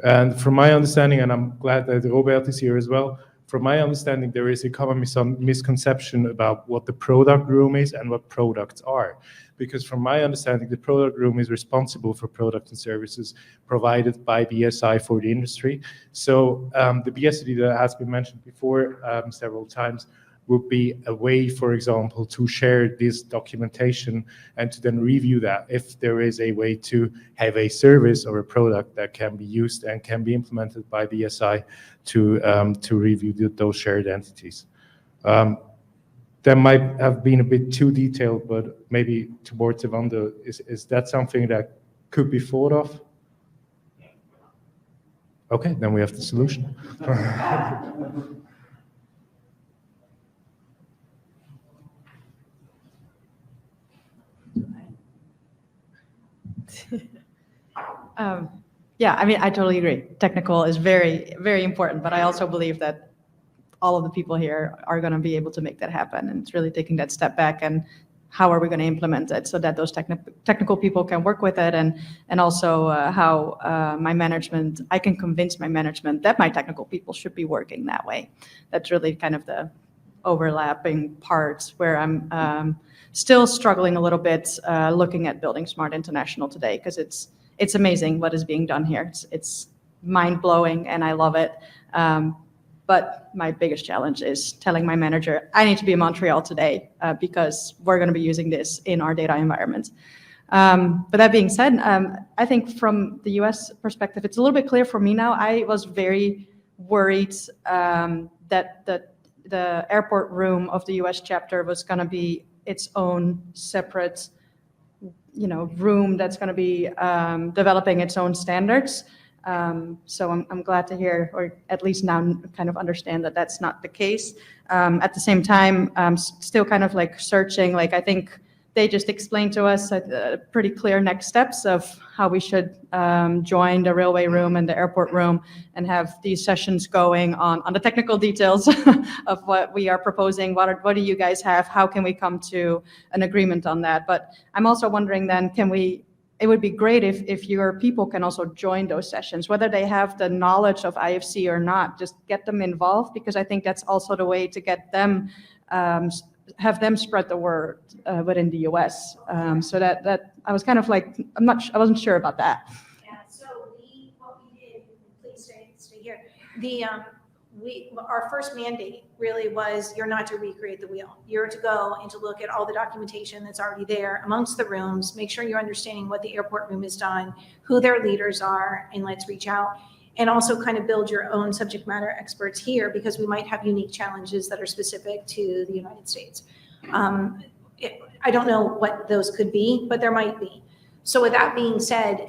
S8: And from my understanding, and I'm glad that Robert is here as well, from my understanding, there is a common misconception about what the product room is and what products are. Because from my understanding, the product room is responsible for products and services provided by BSI for the industry. So the BSID that has been mentioned before several times would be a way, for example, to share this documentation and to then review that if there is a way to have a service or a product that can be used and can be implemented by BSI to review those shared entities. That might have been a bit too detailed, but maybe towards Evander, is that something that could be thought of? Okay, then we have the solution.
S1: Yeah, I mean, I totally agree. Technical is very, very important, but I also believe that all of the people here are going to be able to make that happen. And it's really taking that step back and how are we going to implement it so that those technical people can work with it, and also how my management, I can convince my management that my technical people should be working that way. That's really kind of the overlapping parts where I'm still struggling a little bit looking at Building Smart International today, because it's amazing what is being done here. It's mind-blowing and I love it. But my biggest challenge is telling my manager, I need to be in Montreal today because we're going to be using this in our data environment. But that being said, I think from the US perspective, it's a little bit clear for me now. I was very worried that the airport room of the US chapter was going to be its own separate room that's going to be developing its own standards. So I'm glad to hear, or at least now kind of understand that that's not the case. At the same time, still kind of like searching, like I think they just explained to us pretty clear next steps of how we should join the railway room and the airport room and have these sessions going on the technical details of what we are proposing. What do you guys have? How can we come to an agreement on that? But I'm also wondering then, it would be great if your people can also join those sessions, whether they have the knowledge of IFC or not, just get them involved, because I think that's also the way to get them, have them spread the word within the US. So that I was kind of like, I wasn't sure about that.
S6: Yeah, so what we did, please stay here. Our first mandate really was, you're not to recreate the wheel. You're to go and to look at all the documentation that's already there amongst the rooms, make sure you're understanding what the airport room has done, who their leaders are, and let's reach out. And also kind of build your own subject matter experts here, because we might have unique challenges that are specific to the United States. I don't know what those could be, but there might be. So with that being said,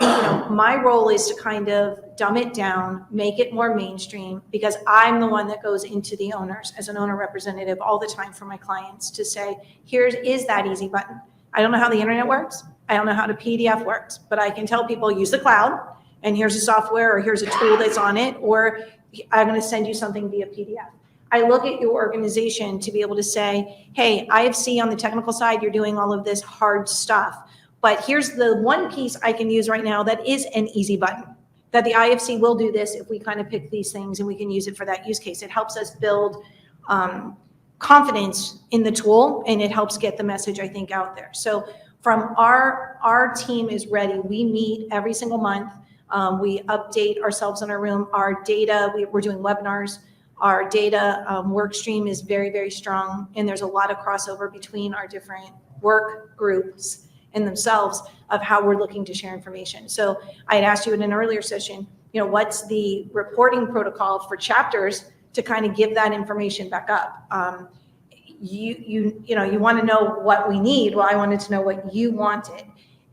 S6: my role is to kind of dumb it down, make it more mainstream, because I'm the one that goes into the owners as an owner representative all the time for my clients to say, is that easy button. I don't know how the internet works. I don't know how the PDF works, but I can tell people use the cloud, and here's a software, or here's a tool that's on it, or I'm going to send you something via PDF. I look at your organization to be able to say, hey, IFC on the technical side, you're doing all of this hard stuff, but here's the one piece I can use right now that is an easy button. that the IFC will do this if we kind of pick these things and we can use it for that use case. It helps us build confidence in the tool, and it helps get the message, I think, out there. So from our team is ready. We meet every single month. We update ourselves in our room. Our data, we're doing webinars. Our data work stream is very, very strong, and there's a lot of crossover between our different work groups in themselves of how we're looking to share information. So I had asked you in an earlier session, what's the reporting protocol for chapters to kind of give that information back up? You want to know what we need. Well, I wanted to know what you wanted.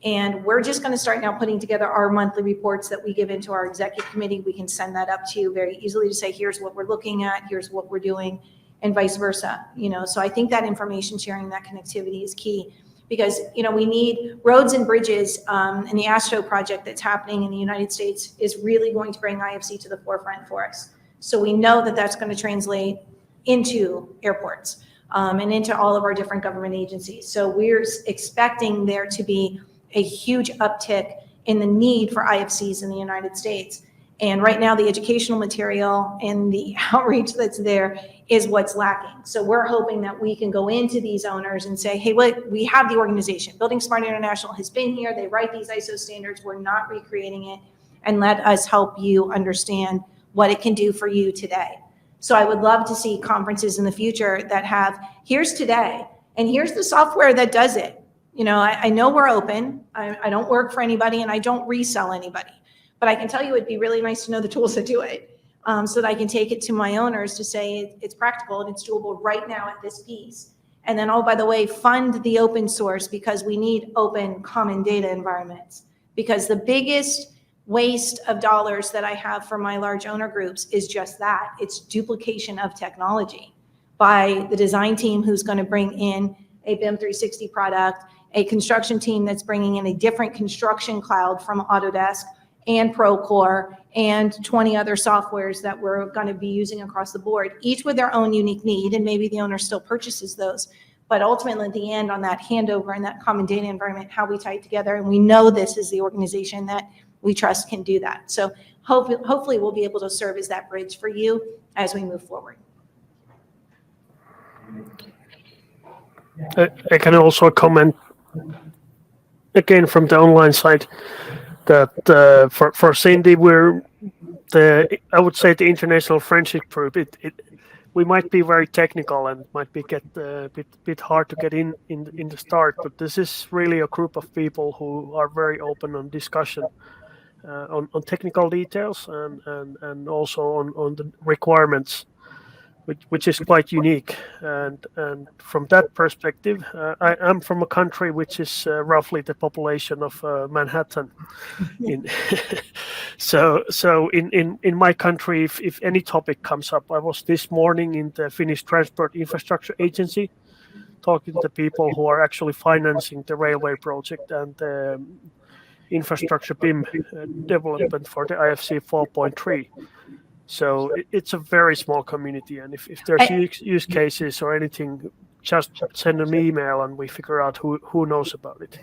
S6: And we're just going to start now putting together our monthly reports that we give into our executive committee. We can send that up to you very easily to say, here's what we're looking at, here's what we're doing, and vice versa. So I think that information sharing, that connectivity is key. Because we need roads and bridges, and the ASTRO project that's happening in the United States is really going to bring IFC to the forefront for us. So we know that that's going to translate into airports and into all of our different government agencies. So we're expecting there to be a huge uptick in the need for IFCs in the United States. And right now, the educational material and the outreach that's there is what's lacking. So we're hoping that we can go into these owners and say, hey, we have the organization. buildingSMART International has been here. They write these ISO standards. We're not recreating it. And let us help you understand what it can do for you today. So I would love to see conferences in the future that have, here's today, and here's the software that does it. I know we're open. I don't work for anybody, and I don't resell anybody. But I can tell you it'd be really nice to know the tools that do it so that I can take it to my owners to say it's practical and it's doable right now at this piece. And then, oh, by the way, fund the open source, because we need open common data environments. Because the biggest waste of dollars that I have for my large owner groups is just that. It's duplication of technology by the design team who's going to bring in a BIM 360 product, a construction team that's bringing in a different construction cloud from Autodesk and Procore and 20 other softwares that we're going to be using across the board, each with their own unique need, and maybe the owner still purchases those. But ultimately, at the end, on that handover and that common data environment, how we tie it together, and we know this is the organization that we trust can do that. So hopefully we'll be able to serve as that bridge for you as we move forward.
S11: I can also comment, again, from the online side, that for Cindy, I would say the International Friendship Group, we might be very technical and might be get a bit hard to get in the start, but this is really a group of people who are very open on discussion on technical details and also on the requirements, which is quite unique. And from that perspective, I'm from a country which is roughly the population of Manhattan. So in my country, if any topic comes up, I was this morning in the Finnish Transport Infrastructure Agency talking to the people who are actually financing the railway project and the infrastructure BIM development for the IFC 4.3. So it's a very small community, and if there's use cases or anything, just send an email and we figure out who knows about it.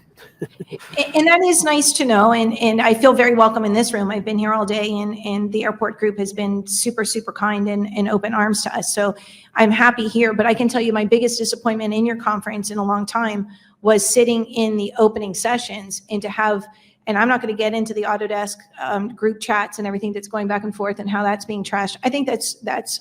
S6: And that is nice to know, and I feel very welcome in this room. I've been here all day, and the airport group has been super, super kind and open arms to us. So I'm happy here, but I can tell you my biggest disappointment in your conference in a long time was sitting in the opening sessions and to have, and I'm not going to get into the Autodesk group chats and everything that's going back and forth and how that's being trashed. I think that's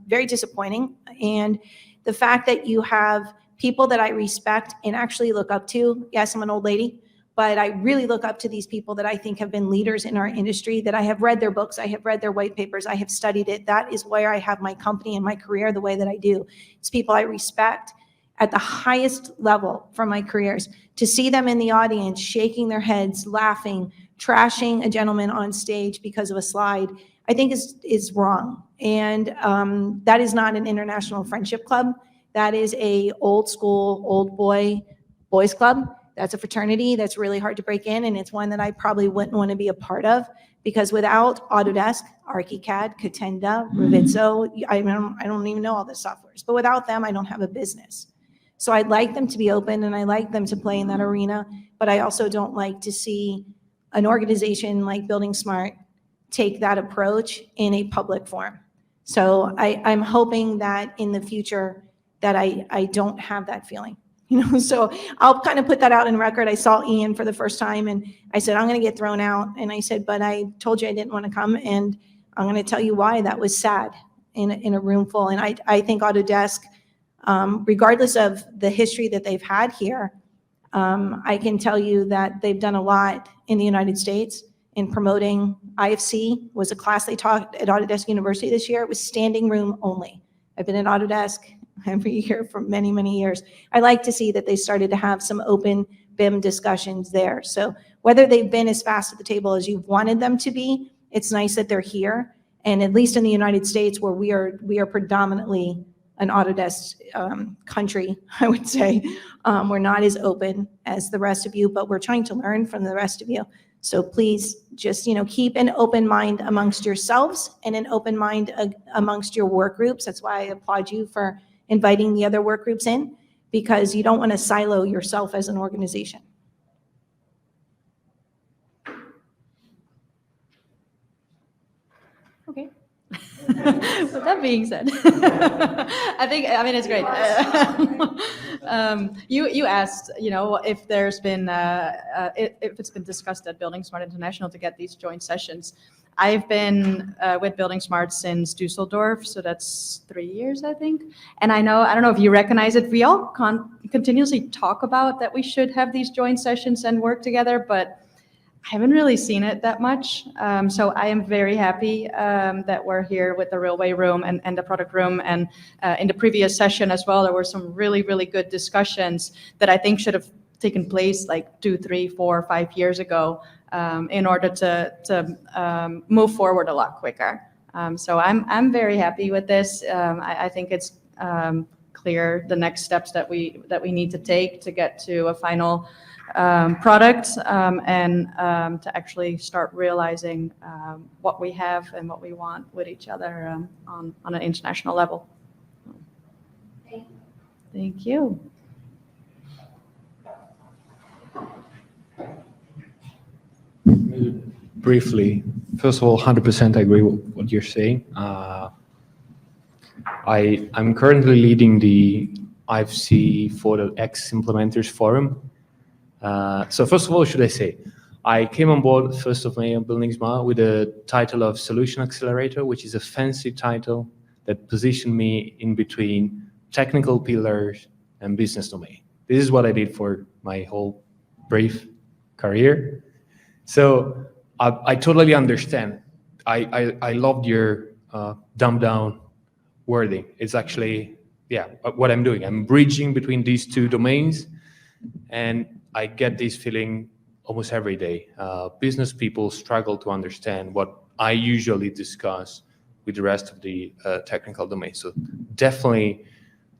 S6: very disappointing. And the fact that you have people that I respect and actually look up to, yes, I'm an old lady, but I really look up to these people that I think have been leaders in our industry, that I have read their books, I have read their white papers, I have studied it. That is where I have my company and my career the way that I do. It's people I respect at the highest level from my careers. To see them in the audience, shaking their heads, laughing, trashing a gentleman on stage because of a slide, I think is wrong. And that is not an international friendship club. That is a old school, old boys club. That's a fraternity that's really hard to break in, and it's one that I probably wouldn't want to be a part of, because without Autodesk, ArchiCAD, Catenda, Revizzo, I don't even know all the softwares, but without them, I don't have a business. So I'd like them to be open, and I like them to play in that arena, but I also don't like to see an organization like buildingSMART take that approach in a public forum. So I'm hoping that in the future that I don't have that feeling. So I'll kind of put that out in record. I saw Ian for the first time and I said, I'm going to get thrown out. And I said, but I told you I didn't want to come. And I'm going to tell you why that was sad in a room full. And I think Autodesk, regardless of the history that they've had here, I can tell you that they've done a lot in the United States in promoting IFC. Was a class they taught at Autodesk University this year. It was standing room only. I've been at Autodesk every year for many, many years. I like to see that they started to have some open BIM discussions there. So whether they've been as fast at the table as you've wanted them to be, it's nice that they're here. And at least in the United States, where we are predominantly an Autodesk country, I would say, we're not as open as the rest of you, but we're trying to learn from the rest of you. So please just, keep an open mind amongst yourselves and an open mind amongst your work groups. That's why I applaud you for inviting the other work groups in, because you don't want to silo yourself as an organization.
S1: Okay. With that being said, I mean, it's great. You asked, if there's been, if it's been discussed at buildingSMART International to get these joint sessions. I've been with buildingSMART since Düsseldorf, so that's 3 years, I think. And I don't know if you recognize it, we all continuously talk about that we should have these joint sessions and work together, but I haven't really seen it that much. So I am very happy that we're here with the railway room and the product room. And in the previous session as well, there were some really, really good discussions that I think should have taken place like 2, 3, 4, 5 years ago in order to move forward a lot quicker. So I'm very happy with this. I think it's clear the next steps that we need to take to get to a final product and to actually start realizing what we have and what we want with each other on an international level. Thank you.
S14: Briefly, first of all, 100% I agree with what you're saying. I'm currently leading the IFC for the X Implementers Forum. So first of all, should I say, I came on board 1st of May on buildingSMART with the title of Solution Accelerator, which is a fancy title that positioned me in between technical pillars and business domain. This is what I did for my whole brief career. So I totally understand. I loved your dumbed down wording. It's actually, what I'm doing. I'm bridging between these two domains, and I get this feeling almost every day. Business people struggle to understand what I usually discuss with the rest of the technical domain. So definitely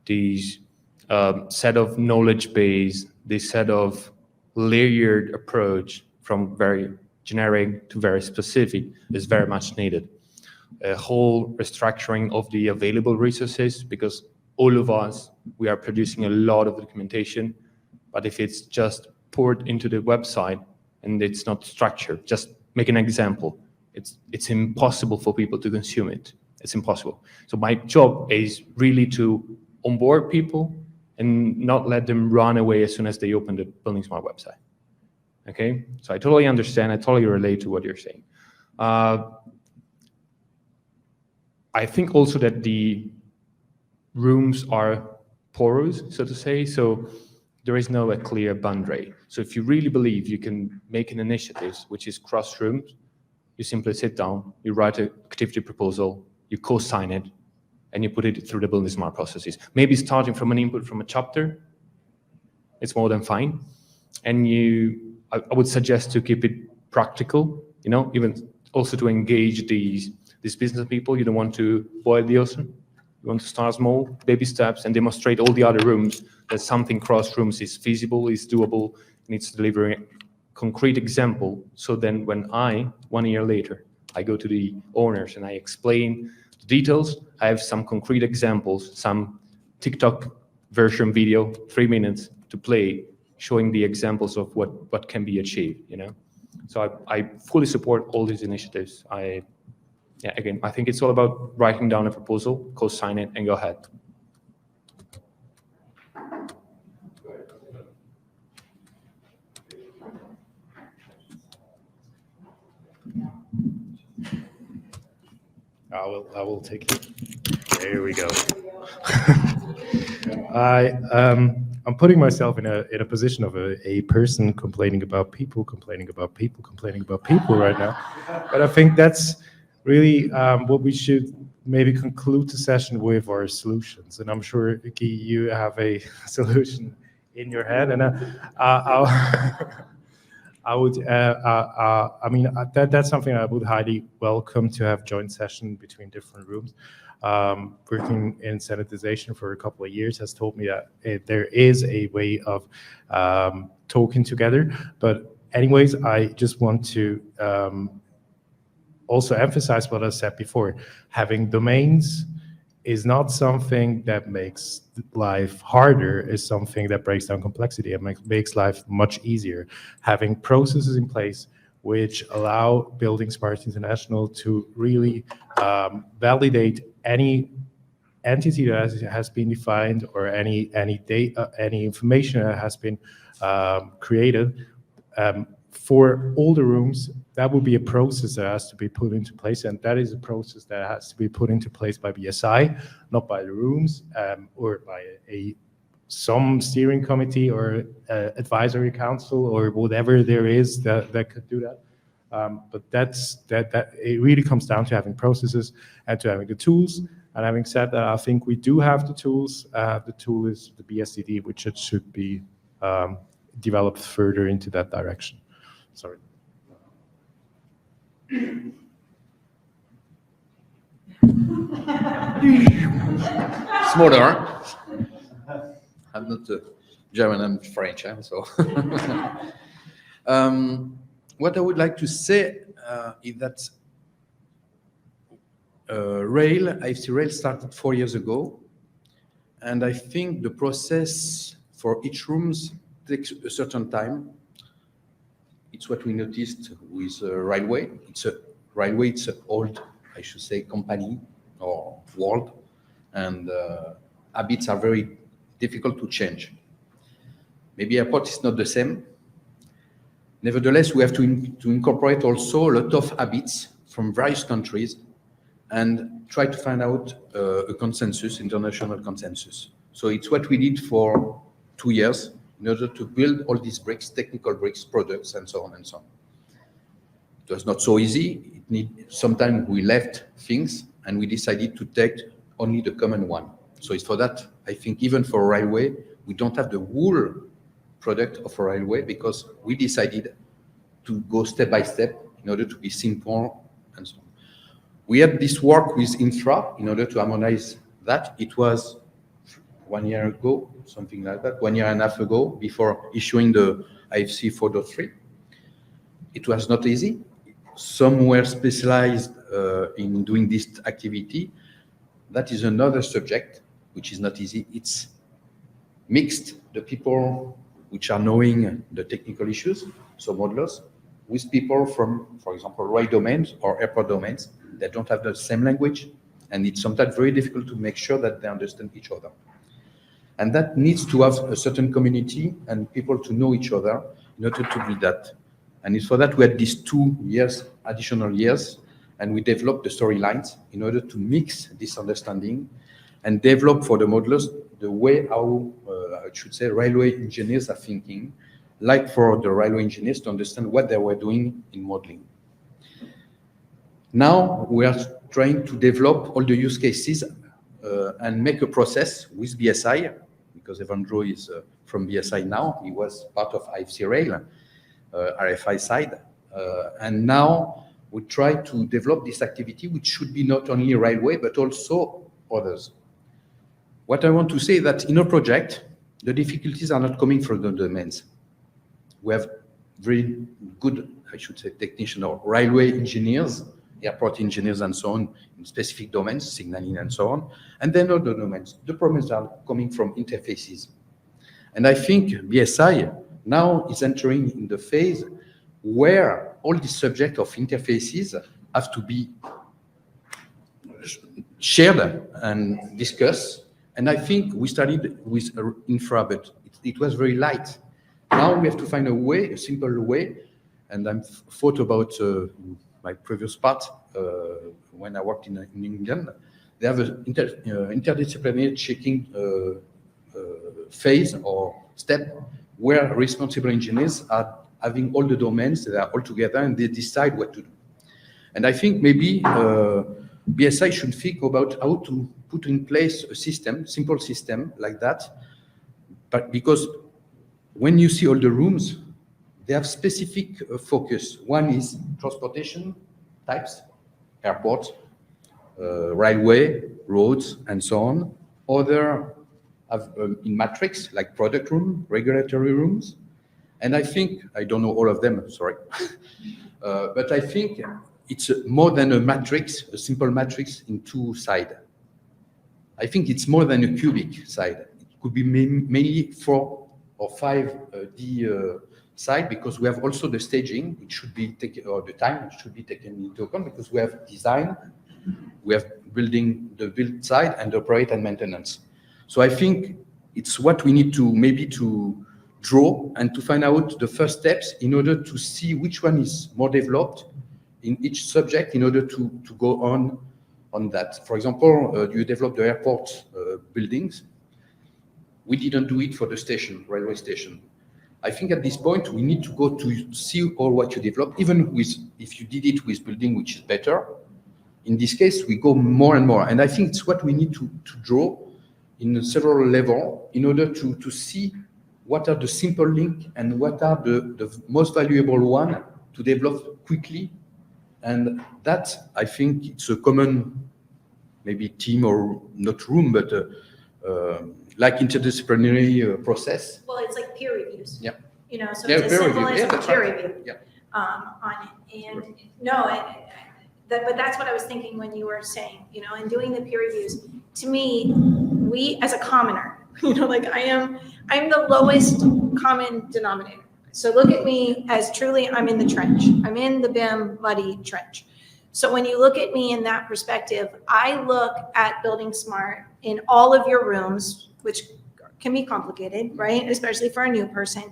S14: these set of knowledge base, this set of layered approach from very generic to very specific is very much needed. A whole restructuring of the available resources, because all of us, we are producing a lot of documentation, but if it's just poured into the website and it's not structured, just make an example, it's impossible for people to consume it. It's impossible. So my job is really to onboard people and not let them run away as soon as they open the buildingSMART website. Okay, so I totally understand, I totally relate to what you're saying. I think also that the rooms are porous, so to say, so there is no a clear boundary. So if you really believe you can make an initiative which is cross rooms, you simply sit down, you write an activity proposal, you co-sign it, and you put it through the buildingSMART processes. Maybe starting from an input from a chapter, it's more than fine. And I would suggest to keep it practical, even also to engage these business people. You don't want to boil the ocean. You want to start small, baby steps, and demonstrate all the other rooms that something cross rooms is feasible, is doable, and it's delivering a concrete example. So then when 1 year later, I go to the owners and I explain the details, I have some concrete examples, some TikTok version video, 3 minutes to play, showing the examples of what can be achieved, So I fully support all these initiatives. Again, I think it's all about writing down a proposal, co-sign it, and go ahead.
S8: I will take it. There we go. I'm putting myself in a position of a person complaining about people right now. But I think that's really what we should maybe conclude the session with our solutions. And I'm sure, Vicky, you have a solution in your head. And I would, that's something I would highly welcome to have joint session between different rooms. Working in sanitization for a couple of years has told me that there is a way of talking together. But anyways, I just want to also emphasize what I said before. Having domains is not something that makes life harder, is something that breaks down complexity and makes life much easier. Having processes in place which allow buildingSMART International to really validate any entity that has been defined or any data, any information that has been created for all the rooms. That will be a process that has to be put into place, and that is a process that has to be put into place by BSI, not by the rooms or by some steering committee or advisory council or whatever there is that could do that. But that it really comes down to having processes and to having the tools. And having said that, I think we do have the tools. The tool is the BSDD, which it should be developed further into that direction. Sorry.
S3: Smaller. I'm not German, I'm French, so. What I would like to say is that IFC Rail started 4 years ago, and I think the process for each room takes a certain time. It's what we noticed with railway. It's an old, I should say, company or world, and habits are very difficult to change. Maybe airport is not the same. Nevertheless, we have to incorporate also a lot of habits from various countries and try to find out a consensus, international consensus. So it's what we did for 2 years in order to build all these bricks, technical bricks, products, and so on and so on. It was not so easy. Sometimes we left things and we decided to take only the common one. So it's for that, I think, even for railway, we don't have the whole product of a railway because we decided to go step by step in order to be simple and so on. We had this work with infra in order to harmonize that. It was 1 year ago, something like that, 1.5 years ago, before issuing the IFC 4.3. It was not easy. Some were specialized in doing this activity. That is another subject, which is not easy. It's mixed, the people which are knowing the technical issues, so modelers, with people from, for example, rail domains or airport domains that don't have the same language. And it's sometimes very difficult to make sure that they understand each other. And that needs to have a certain community and people to know each other in order to build that. And it's for that we had these 2 years, additional years, and we developed the storylines in order to mix this understanding and develop for the modelers the way how, I should say, railway engineers are thinking, like for the railway engineers to understand what they were doing in modeling. Now we are trying to develop all the use cases and make a process with BSI, because Evandro is from BSI now. He was part of IFC Rail, RFI side. And now we try to develop this activity, which should be not only railway, but also others. What I want to say is that in a project, the difficulties are not coming from the domains. We have very good, I should say, technician or railway engineers, airport engineers and so on, in specific domains, signaling and so on, and then other domains. The problems are coming from interfaces. And I think BSI now is entering in the phase where all the subject of interfaces have to be shared and discussed. And I think we started with infra, but it was very light. Now we have to find a way, a simple way. And I've thought about my previous part when I worked in England. They have an interdisciplinary checking phase or step where responsible engineers are having all the domains, that are all together, and they decide what to do. And I think maybe BSI should think about how to put in place a system, simple system like that. But because when you see all the rooms, they have specific focus. One is transportation types, airports, railway, roads, and so on. Other have in matrix, like product room, regulatory rooms. And I think, I don't know all of them, sorry. But I think it's more than a matrix, a simple matrix in two sides. I think it's more than a cubic side. It could be mainly 4 or 5D side, because we have also the staging, it should be taken, or the time it should be taken into account, because we have design, we have building, the build side, and operate and maintenance. So I think it's what we need to maybe to draw and to find out the first steps in order to see which one is more developed in each subject in order to go on that. For example, you develop the airport buildings. We didn't do it for the station, railway station. I think at this point, we need to go to see all what you develop, even with, if you did it with building, which is better. In this case, we go more and more. And I think it's what we need to draw in several levels in order to see what are the simple link and what are the most valuable one to develop quickly. And that, I think it's a common, maybe team or not room, but like interdisciplinary process.
S6: Well, it's like peer reviews.
S3: Yeah.
S6: You know, so
S3: Yeah,
S6: it's as
S3: peer
S6: simple
S3: review.
S6: as
S3: Yeah,
S6: a
S3: that's
S6: peer
S3: right.
S6: review
S3: Yeah.
S6: on it. And no, but that's what I was thinking when you were saying, you know, and doing the peer reviews. To me, we as a commoner, you know, like I'm the lowest common denominator. So look at me as truly, I'm in the trench. I'm in the BIM muddy trench. So when you look at me in that perspective, I look at buildingSMART in all of your rooms, which can be complicated, right? Especially for a new person.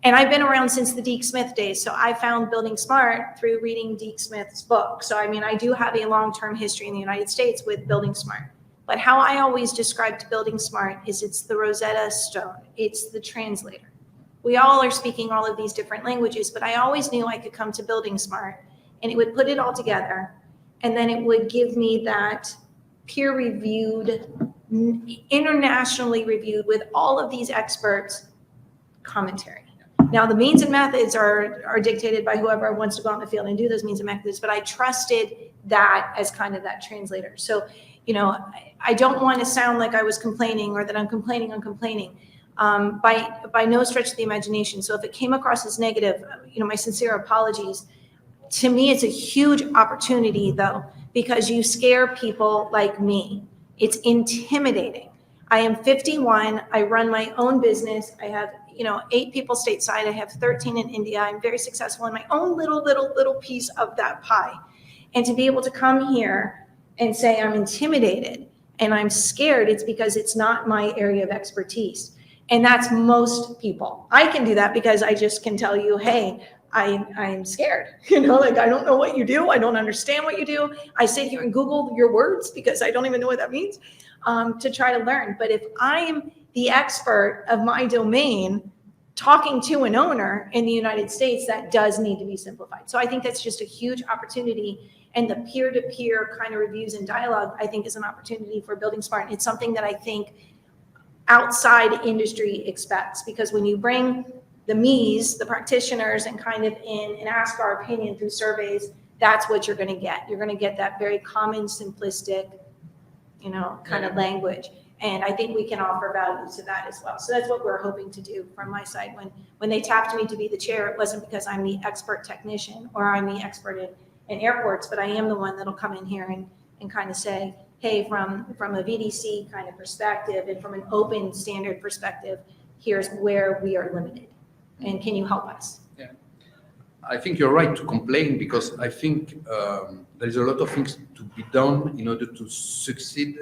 S6: And I've been around since the Deke Smith days. So I found buildingSMART through reading Deke Smith's book. So I mean, I do have a long-term history in the United States with buildingSMART. But how I always described buildingSMART is it's the Rosetta Stone. It's the translator. We all are speaking all of these different languages, but I always knew I could come to buildingSMART and it would put it all together. And then it would give me that peer-reviewed, internationally reviewed with all of these experts commentary. Now, the means and methods are dictated by whoever wants to go out in the field and do those means and methods, but I trusted that as kind of that translator. So, you know, I don't want to sound like I was complaining or that I'm complaining. By no stretch of the imagination. So if it came across as negative, you know, my sincere apologies. To me, it's a huge opportunity, though, because you scare people like me. It's intimidating. I am 51. I run my own business. I have, you know, 8 people stateside. I have 13 in India. I'm very successful in my own little piece of that pie. And to be able to come here and say I'm intimidated and I'm scared, it's because it's not my area of expertise. And that's most people. I can do that because I just can tell you, hey, I'm scared. You know, like I don't know what you do. I don't understand what you do. I sit here and Google your words because I don't even know what that means to try to learn. But if I'm the expert of my domain talking to an owner in the United States, that does need to be simplified. So I think that's just a huge opportunity. And the peer-to-peer kind of reviews and dialogue, I think, is an opportunity for buildingSMART. It's something that I think outside industry expects, because when you bring the me's, the practitioners, and kind of in and ask our opinion through surveys, that's what you're going to get. You're going to get that very common, simplistic, you know, kind of language. And I think we can offer value to that as well. So that's what we're hoping to do from my side. When they tapped me to be the chair, it wasn't because I'm the expert technician or I'm the expert in airports, but I am the one that'll come in here and kind of say, hey, from a VDC kind of perspective and from an open standard perspective, here's where we are limited. And can you help us?
S3: Yeah. I think you're right to complain because I think there is a lot of things to be done in order to succeed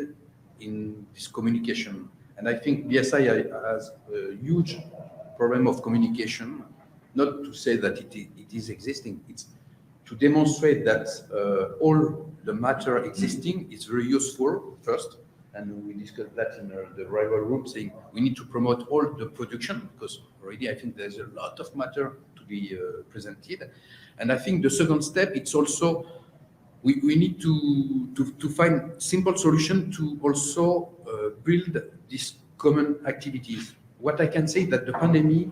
S3: in this communication. And I think BSI has a huge problem of communication, not to say that it is existing, it's to demonstrate that all the matter existing is very useful first. And we discussed that in the rival room, saying we need to promote all the production because already I think there's a lot of matter to be presented. And I think the second step, it's also we need to find simple solution to also build these common activities. What I can say that the pandemic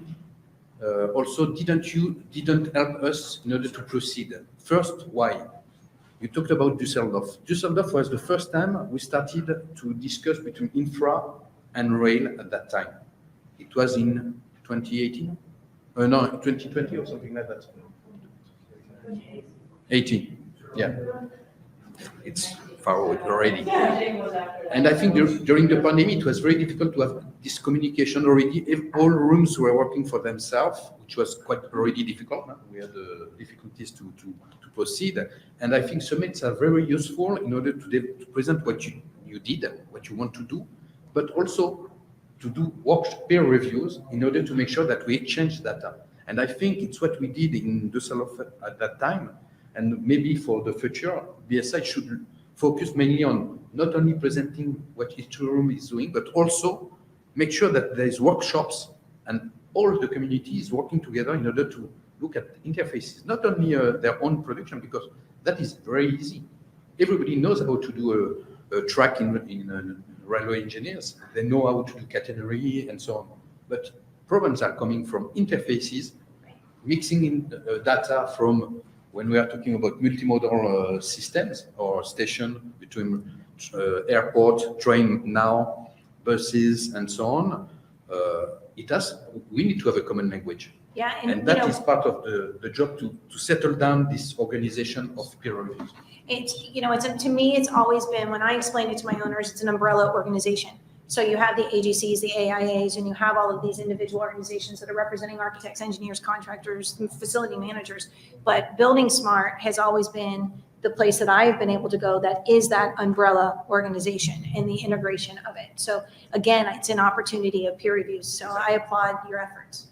S3: also didn't help us in order to proceed. First, why? You talked about Düsseldorf. Düsseldorf was the first time we started to discuss between infra and rail at that time. It was in 2018? No, 2020 or something like that. 18, yeah. It's far away already. And I think during the pandemic, it was very difficult to have this communication already. If all rooms were working for themselves, which was quite already difficult. We had difficulties to proceed. And I think summits are very useful in order to present what you did, what you want to do, but also to do peer reviews in order to make sure that we exchange data. And I think it's what we did in Düsseldorf at that time. And maybe for the future, BSI should focus mainly on not only presenting what each room is doing, but also make sure that there is workshops and all the community is working together in order to look at interfaces, not only their own production, because that is very easy. Everybody knows how to do a track in railway engineers. They know how to do catenary and so on. But problems are coming from interfaces, mixing in data from when we are talking about multimodal systems or station between airport, train now, buses, and so on. We need to have a common language.
S6: Yeah,
S3: and that is part of the job to settle down this organization of peer reviews.
S6: To me, it's always been, when I explain it to my owners, it's an umbrella organization. So you have the AGCs, the AIAs, and you have all of these individual organizations that are representing architects, engineers, contractors, and facility managers. But buildingSMART has always been the place that I've been able to go that is that umbrella organization and the integration of it. So again, it's an opportunity of peer reviews. So I applaud your efforts.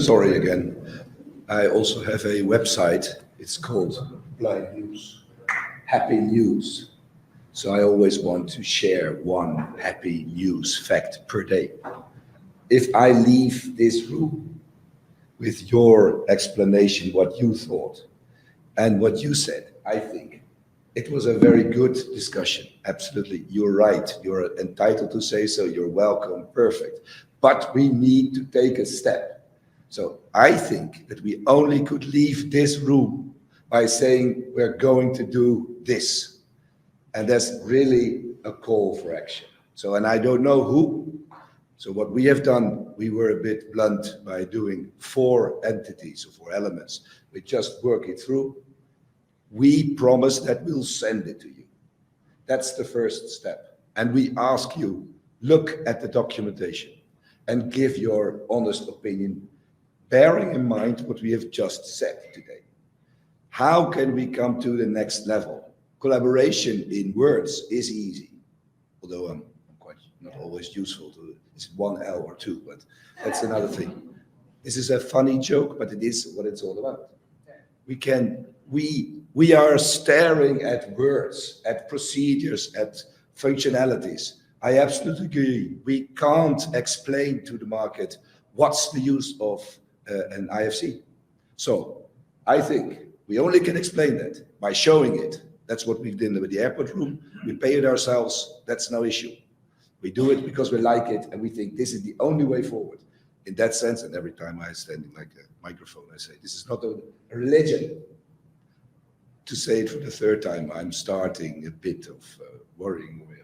S7: Sorry again. I also have a website. It's called Blind News, Happy News. So I always want to share one happy news fact per day. If I leave this room with your explanation, what you thought and what you said, I think it was a very good discussion. Absolutely. You're right. You're entitled to say so. You're welcome. Perfect. But we need to take a step. So I think that we only could leave this room by saying we're going to do this. And that's really a call for action. So, and I don't know who. So what we have done, we were a bit blunt by doing 4 entities or 4 elements. We just work it through. We promise that we'll send it to you. That's the first step. And we ask you, look at the documentation and give your honest opinion, bearing in mind what we have just said today. How can we come to the next level? Collaboration in words is easy, although I'm quite not always useful to, it's 1 L or 2, but that's another thing. This is a funny joke, but it is what it's all about. We are staring at words, at procedures, at functionalities. I absolutely agree. We can't explain to the market what's the use of an IFC. So I think we only can explain that by showing it. That's what we've done with the airport room. We pay it ourselves. That's no issue. We do it because we like it and we think this is the only way forward. In that sense, and every time I stand like a microphone, I say, this is not a religion. To say it for the 3rd time, I'm starting a bit of worrying or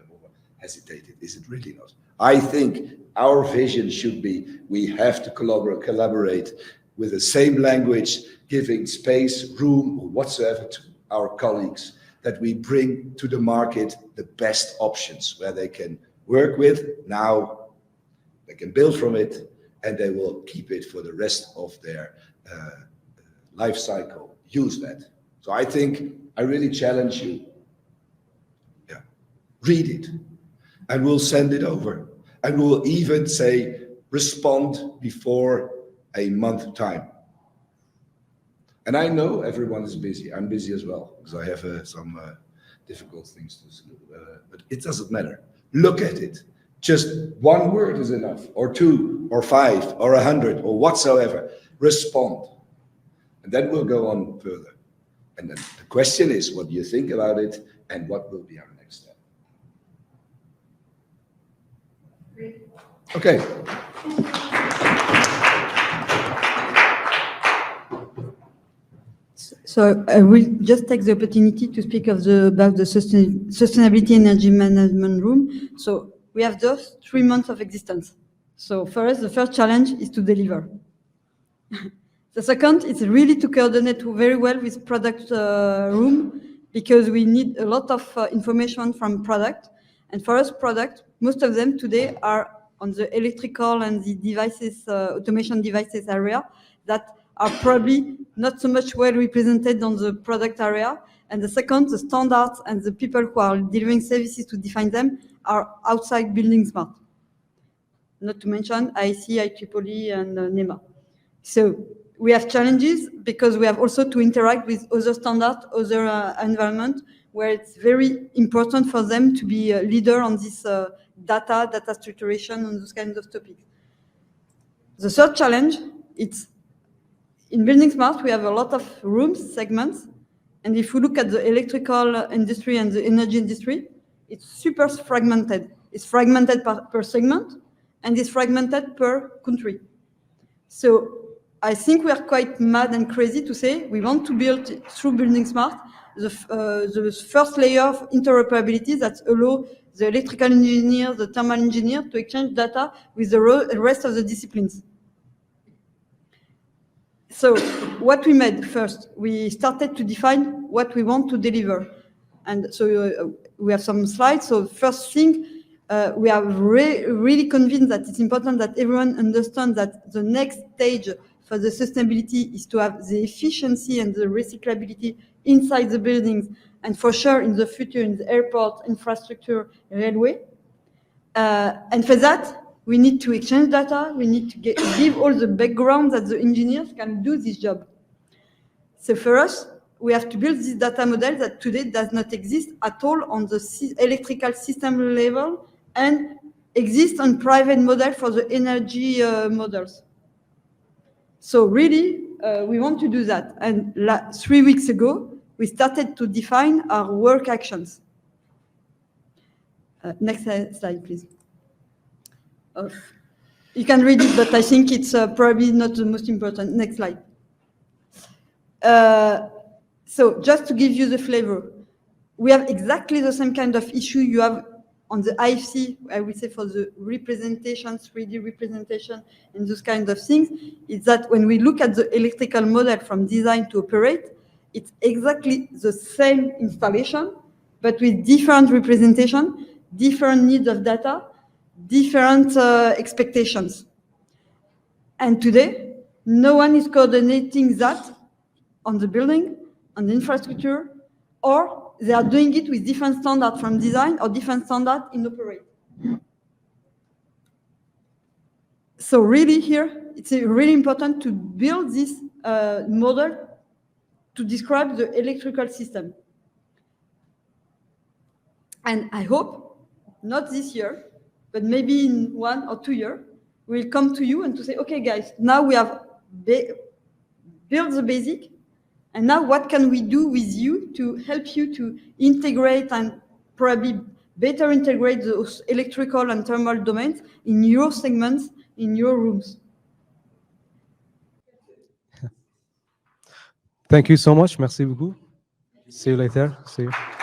S7: hesitated. Is it really not? I think our vision should be, we have to collaborate with the same language, giving space, room, or whatsoever to our colleagues, that we bring to the market the best options where they can work with now, they can build from it, and they will keep it for the rest of their life cycle, use that. So I think I really challenge you. Yeah, read it, and we'll send it over. And we'll even say, respond before a month time. And I know everyone is busy. I'm busy as well, because I have some difficult things to do. But it doesn't matter. Look at it. Just one word is enough, or 2, or 5, or 100, or whatsoever. Respond. And then we'll go on further. And then the question is, what do you think about it, and what will be our next step? Okay.
S4: So I will just take the opportunity to speak about the sustainability energy management room. So we have just 3 months of existence. So for us, the first challenge is to deliver. The second is really to coordinate very well with product room, because we need a lot of information from product. And for us, product, most of them today are on the electrical and the devices, automation devices area, that are probably not so much well represented on the product area. And the second, the standards and the people who are delivering services to define them are outside buildingSMART. Not to mention IC, IEEE, and NEMA. So we have challenges because we have also to interact with other standards, other environment, where it's very important for them to be a leader on this data structuration, on those kinds of topics. The third challenge, it's in buildingSMART, we have a lot of rooms, segments, and if we look at the electrical industry and the energy industry, it's super fragmented. It's fragmented per segment, and it's fragmented per country. So I think we are quite mad and crazy to say we want to build through buildingSMART the first layer of interoperability that allow the electrical engineer, the thermal engineer to exchange data with the rest of the disciplines. So what we made first, we started to define what we want to deliver. And so we have some slides. So first thing, we are really convinced that it's important that everyone understands that the next stage for the sustainability is to have the efficiency and the recyclability inside the buildings, and for sure in the future in the airport, infrastructure, railway. And for that, we need to exchange data. We need to give all the background that the engineers can do this job. So for us, we have to build this data model that today does not exist at all on the electrical system level and exists on private model for the energy models. So really, we want to do that. And 3 weeks ago, we started to define our work actions. Next slide, please. You can read it, but I think it's probably not the most important. Next slide. So just to give you the flavor, we have exactly the same kind of issue you have on the IFC, I would say, for the representation, 3D representation, and those kind of things, is that when we look at the electrical model from design to operate, it's exactly the same installation, but with different representation, different needs of data, different expectations. And today, no one is coordinating that on the building, on the infrastructure, or they are doing it with different standards from design or different standards in operate. So really here, it's really important to build this model to describe the electrical system. And I hope, not this year, but maybe in 1 or 2 years, we'll come to you and to say, okay, guys, now we have built the basic, and now what can we do with you to help you to integrate and probably better integrate those electrical and thermal domains in your segments, in your rooms?
S16: Thank you so much. Merci beaucoup. See you later. See you.